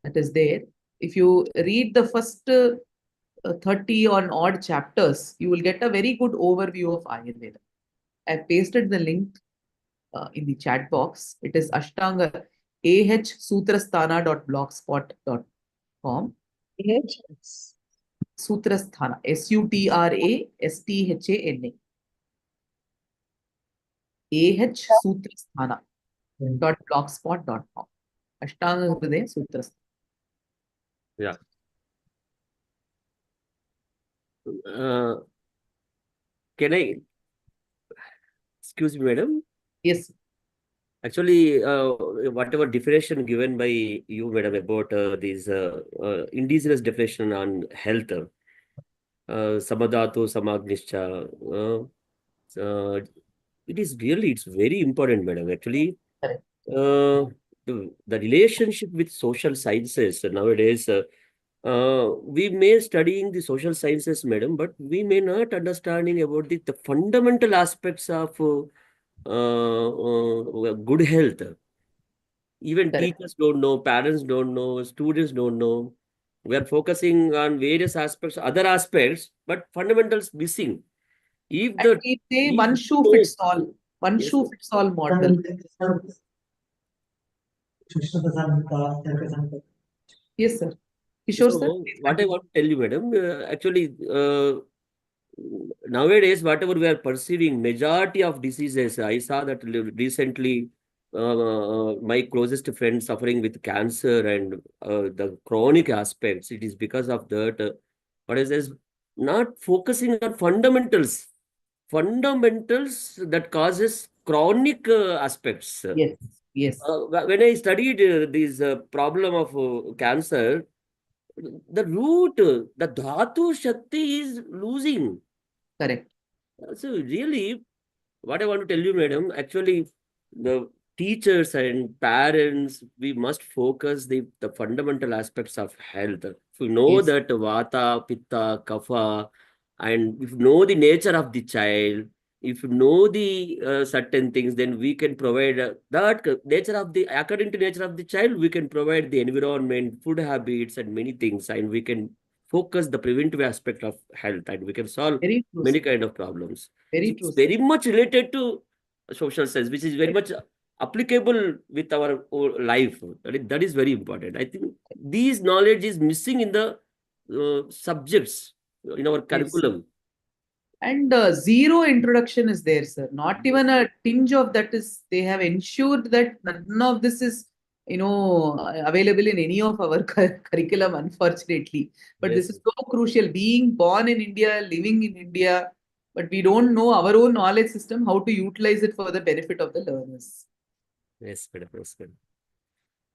that is there. If you read the first 30 on odd chapters, you will get a very good overview of Ayurveda. I've pasted the link in the chat box. It is Ashtanga ahsutrasthana.blogspot.com. Sutrasthana, Sutrasthana. ahsutrasthana.blogspot.com. Ashtanga Hridaya Sutrasthana. Yeah. Can I, excuse me, madam? Yes. Actually, whatever definition given by you, madam, about these indigenous definition on health, samadhatu, samagnischa, it's very important, madam. Actually, Correct. The relationship with social sciences nowadays, we may studying the social sciences, madam, but we may not understanding about the fundamental aspects of good health. Even Correct. teachers don't know, parents don't know, students don't know. We are focusing on various aspects, other aspects, but fundamentals missing. If And the we say if one we shoe know- fits all. One Yes, shoe sir. fits all model. Yes, sir. Kishore, sir, So please what I continue. want to tell you, madam, actually, nowadays, whatever we are perceiving, majority of diseases, I saw that recently, my closest friend suffering with cancer and the chronic aspects, it is because of that. What is this? Not focusing on fundamentals that causes chronic aspects. Yes, yes, When I studied this problem of cancer, the root, the dhatu shakti is losing. correct. So really, what I want to tell you, madam, actually, the teachers and parents, we must focus the fundamental aspects of health. If you know Yes. that vata, pitta, kapha, and if you know the nature of the child, if you know the certain things, then we can provide according to nature of the child, we can provide the environment, food habits, and many things, and we can focus the preventive aspect of health, and we can solve Very true, many sir. kind of problems. Very So true, it's sir. very much related to social science, which is very much applicable with our life. That is very important. I think these knowledge is missing in the subjects in our Yes. curriculum. And zero introduction is there, sir. Not even a tinge of that is, they have ensured that none of this is, available in any of our curriculum, unfortunately. But Yes. this is so crucial. Being born in India, living in India, but we don't know our own knowledge system, how to utilize it for the benefit of the learners. Yes, madam. Yes, madam.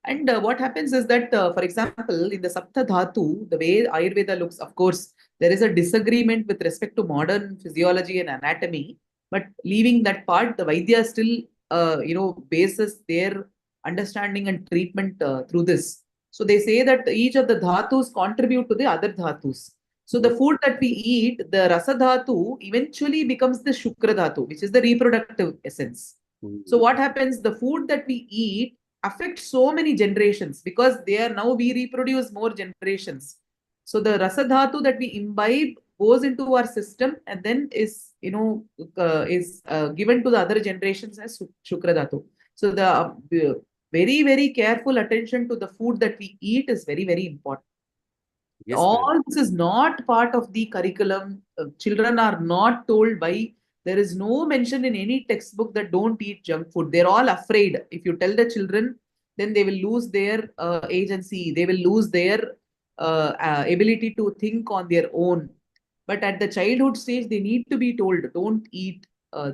And what happens is that, for example, in the Sapta Dhatu, the way Ayurveda looks, of course, there is a disagreement with respect to modern physiology and anatomy. But leaving that part, the Vaidya still, bases their understanding and treatment through this. So they say that each of the dhatus contribute to the other dhatus. So the food that we eat, the Rasa Dhatu, eventually becomes the Shukra Dhatu, which is the reproductive essence. So what happens? The food that we eat affects so many generations because we reproduce more generations. So the Rasa Dhatu that we imbibe goes into our system and then is given to the other generations as Shukra Dhatu. So the very, very careful attention to the food that we eat is very, very important. Yes, All madam. this is not part of the curriculum. Children are not told by. There is no mention in any textbook that don't eat junk food. They're all afraid. If you tell the children, then they will lose their agency. They will lose their ability to think on their own. But at the childhood stage, they need to be told, don't eat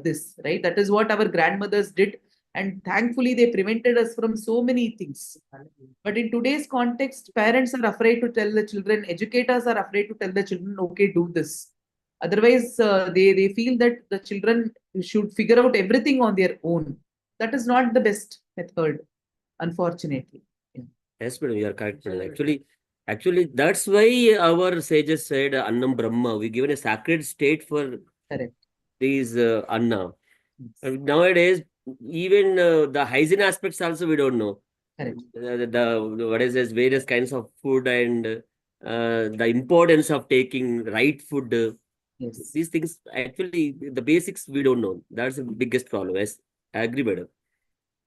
this, right? That is what our grandmothers did. And thankfully, they prevented us from so many things. But in today's context, parents are afraid to tell the children, educators are afraid to tell the children, okay, do this. Otherwise, they feel that the children should figure out everything on their own. That is not the best method, unfortunately. Yeah. Yes, madam, you are correct, madam. Actually, that's why our sages said Annam Brahma. We given a sacred state for Correct. these Anna. And nowadays, even the hygiene aspects also we don't know. Correct. What is this various kinds of food and the importance of taking right food. Yes. These things actually the basics we don't know. That's the biggest problem. Yes, I agree, madam.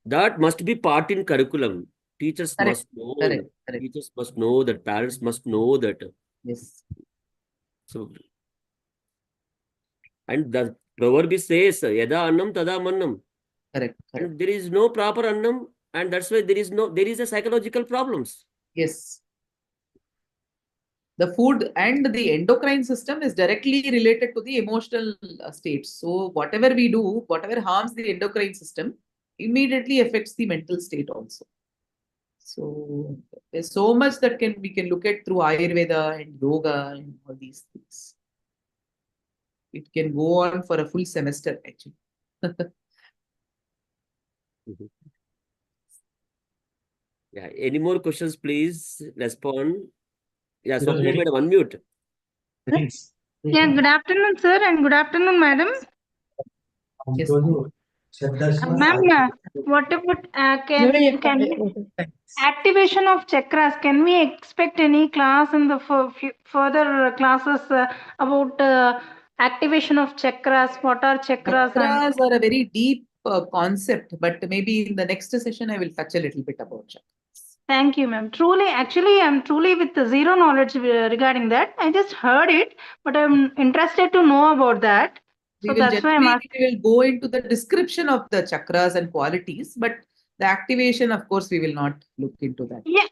That must be part in curriculum. Teachers Correct. must know. Correct. Correct. Teachers must know that. Parents must know that. Yes. So, and the proverb says, "Yada annam tada mannam." Correct. Correct. And there is no proper annam, and that's why there is a psychological problems. Yes. The food and the endocrine system is directly related to the emotional states. So whatever we do, whatever harms the endocrine system, immediately affects the mental state also. So there's so much that we can look at through Ayurveda and yoga and all these things. It can go on for a full semester actually. Yeah. Any more questions, please respond. Yeah, Swapna madam, unmute. Yeah, good afternoon, sir, and good afternoon, madam. Yes. Ma'am, what about activation of chakras? Can we expect any class in the further classes about activation of chakras? What are chakras? Chakras are a very deep concept, but maybe in the next session I will touch a little bit about chakras. Thank you, ma'am. Truly, actually, I'm truly with zero knowledge regarding that. I just heard it, but I'm interested to know about that. So that's why I'm asking. We will go into the description of the chakras and qualities, but the activation, of course, we will not look into that. Yeah,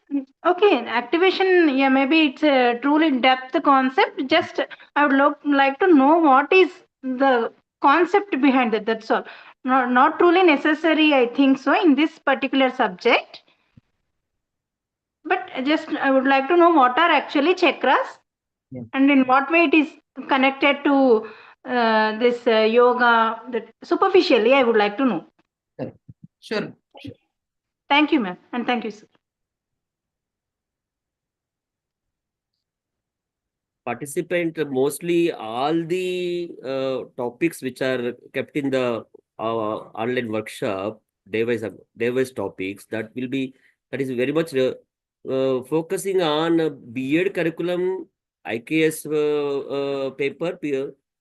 okay. Activation, yeah, maybe it's a truly depth concept. Just I would like to know what is the concept behind that. That's all. Not truly necessary, I think so, in this particular subject. But just I would like to know what are actually chakras, and in what way it is connected to this yoga. That superficially, I would like to know. Correct. Sure. Thank you, ma'am, and thank you, sir. Participant mostly all the topics which are kept in the online workshop, day-wise topics that is very much focusing on B.Ed curriculum, IKS paper,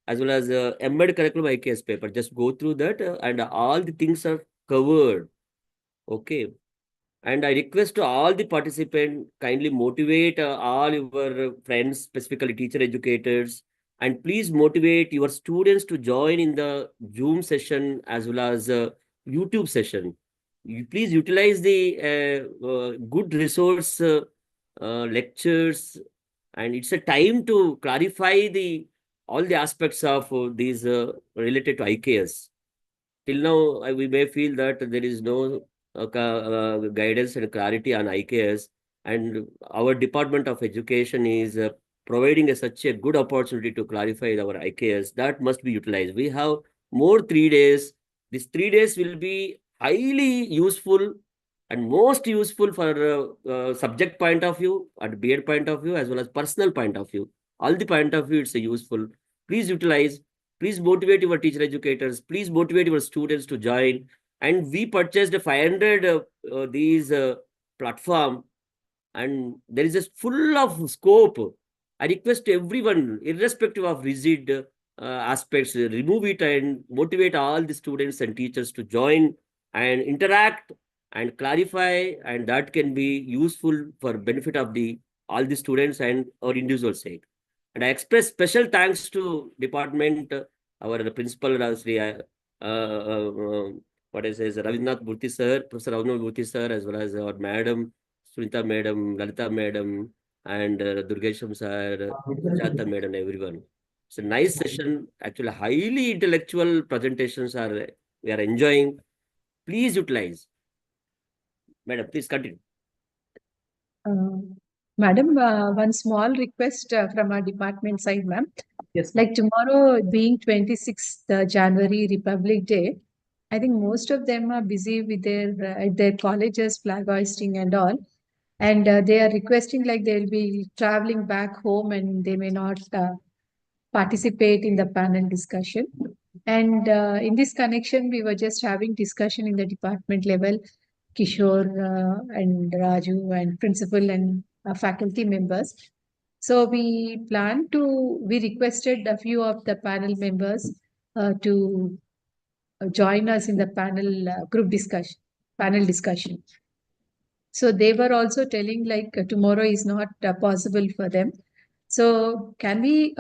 as well as M.Ed curriculum IKS paper. Just go through that and all the things are covered. Okay. And I request to all the participants, kindly motivate all your friends, specifically teacher educators, and please motivate your students to join in the Zoom session as well as YouTube session. You please utilize the good resource lectures, and it's a time to clarify all the aspects of these related to IKS. Till now, we may feel that there is no guidance and clarity on IKS, and our Department of Education is providing such a good opportunity to clarify our IKS. That must be utilized. We have more 3 days. These 3 days will be highly useful and most useful for subject point of view, and B.Ed point of view, as well as personal point of view. All the point of view, it's useful. Please utilize. Please motivate your teacher educators. Please motivate your students to join. And we purchased 500 these platform, and there is a full of scope. I request everyone, irrespective of rigid aspects, remove it and motivate all the students and teachers to join and interact and clarify, and that can be useful for benefit of all the students and our individual sake. And I express special thanks to department, our principal, what I say is Ravinath Murthy sir, Professor Ravinath Murthy sir, as well as our madam, Sunita madam, Lalita madam, and Durgesham sir, Jata madam, everyone. It's a nice session. Actually, highly intellectual presentations we are enjoying. Please utilize. Madam, please continue. Madam, one small request from our department side, ma'am. Yes. Like tomorrow being 26th January, Republic Day, I think most of them are busy with their colleges, flag hoisting and all. And they are requesting like they'll be traveling back home and they may not participate in the panel discussion. And in this connection, we were just having discussion in the department level, Kishore and Raju and principal and faculty members. So we requested a few of the panel members to join us in the panel discussion. So they were also telling like tomorrow is not possible for them. So can we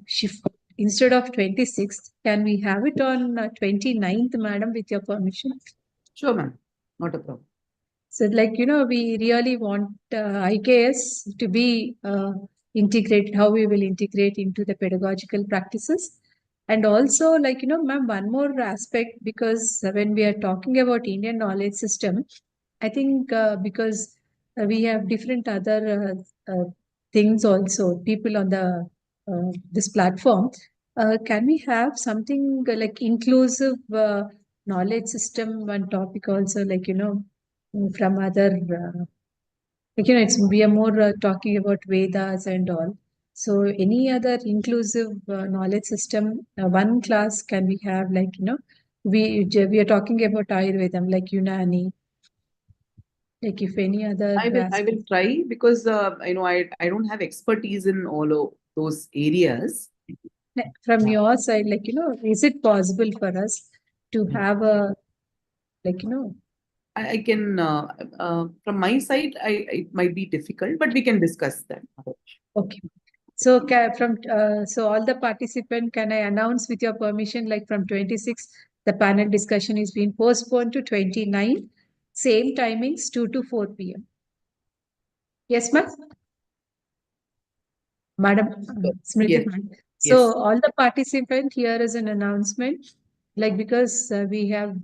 shift instead of 26th, can we have it on 29th, madam, with your permission? Sure, ma'am. Not a problem. So like, we really want IKS to be integrated, how we will integrate into the pedagogical practices. And also like, ma'am, one more aspect, because when we are talking about Indian knowledge system, I think because we have different other things also, people on the this platform, can we have something like inclusive knowledge system, one topic also, like, from other, like, we are more talking about Vedas and all. So any other inclusive knowledge system, one class can we have, like, we are talking about Ayurveda, like Unani, like if any other I will aspect. try, because I don't have expertise in all of those areas. From your side, like, is it possible for us to have a, like, I can from my side, it might be difficult, but we can discuss that. okay. So so all the participants, can I announce with your permission, like from 26, the panel discussion is being postponed to 29, same timings, 2 to 4 p.m. Yes, ma'am? Madam Smriti, Yes. ma'am. So Yes. all the participants, here is an announcement, like because we have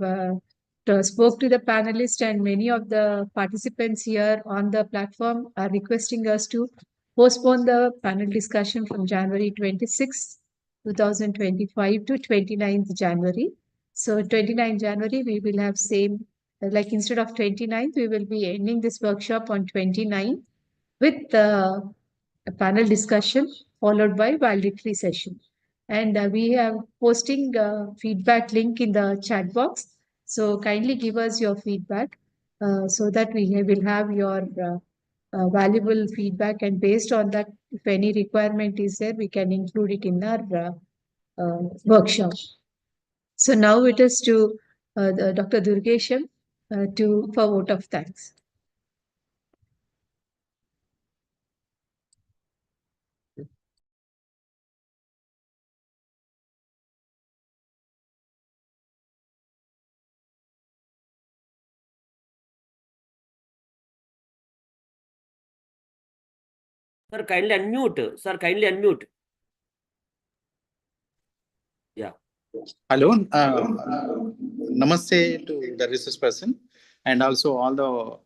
spoke to the panelists, and many of the participants here on the platform are requesting us to postpone the panel discussion from January 26th, 2025 to 29th January. So 29th January, we will have same, like instead of 29th, we will be ending this workshop on 29th with a panel discussion followed by valedictory session. And we have posting feedback link in the chat box. So kindly give us your feedback so that we will have your valuable feedback. And based on that, if any requirement is there, we can include it in our workshop. So now it is to Dr. Durgesham for vote of thanks. Sir, kindly unmute. Sir, kindly unmute. Yeah. Hello, namaste to the resource person and also all the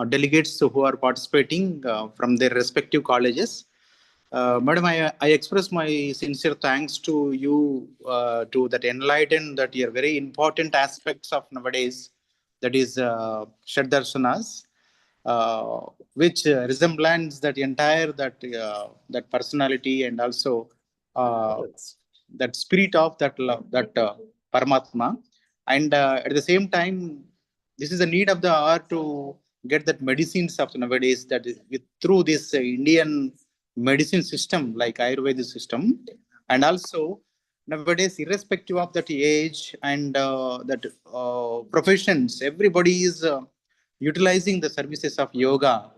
delegates who are participating from their respective colleges. Madam, I express my sincere thanks to you to that enlighten that your very important aspects of nowadays, that is Darshanas, which resembles that entire that personality and also that spirit of that love, that Paramatma. And at the same time, this is the need of the hour to get that medicines of nowadays, that is through this Indian medicine system like Ayurvedic system. And also nowadays, irrespective of that age and that professions, everybody is utilizing the services of yoga.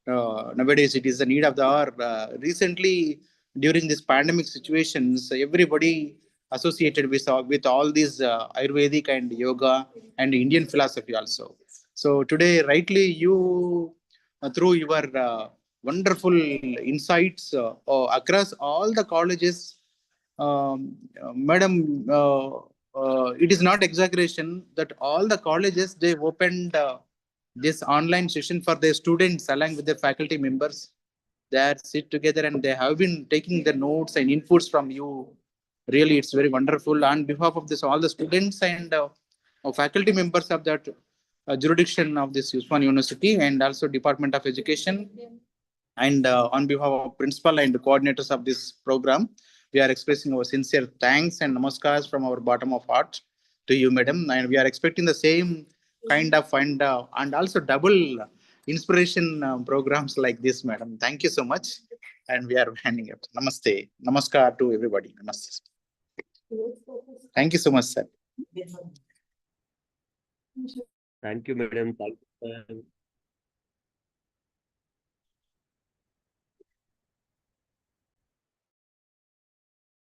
Nowadays, it is the need of the hour. Recently, during this pandemic situations, everybody associated with all these Ayurvedic and yoga and Indian philosophy also. So today, rightly, you through your wonderful insights across all the colleges, madam, it is not exaggeration that all the colleges, they opened this online session for their students along with their faculty members. They are sit together and they have been taking the notes and inputs from you. Really, it's very wonderful. On behalf of this, all the students and faculty members of that jurisdiction of this Usman University and also Department of Education, and on behalf of principal and coordinators of this program, we are expressing our sincere thanks and namaskars from our bottom of heart to you, madam. And we are expecting the same kind of and also double inspiration programs like this, madam. Thank you so much. And we are handing up. Namaste. Namaskar to everybody. Namaste. Thank you so much, sir. Thank you, madam. Thank you, sir.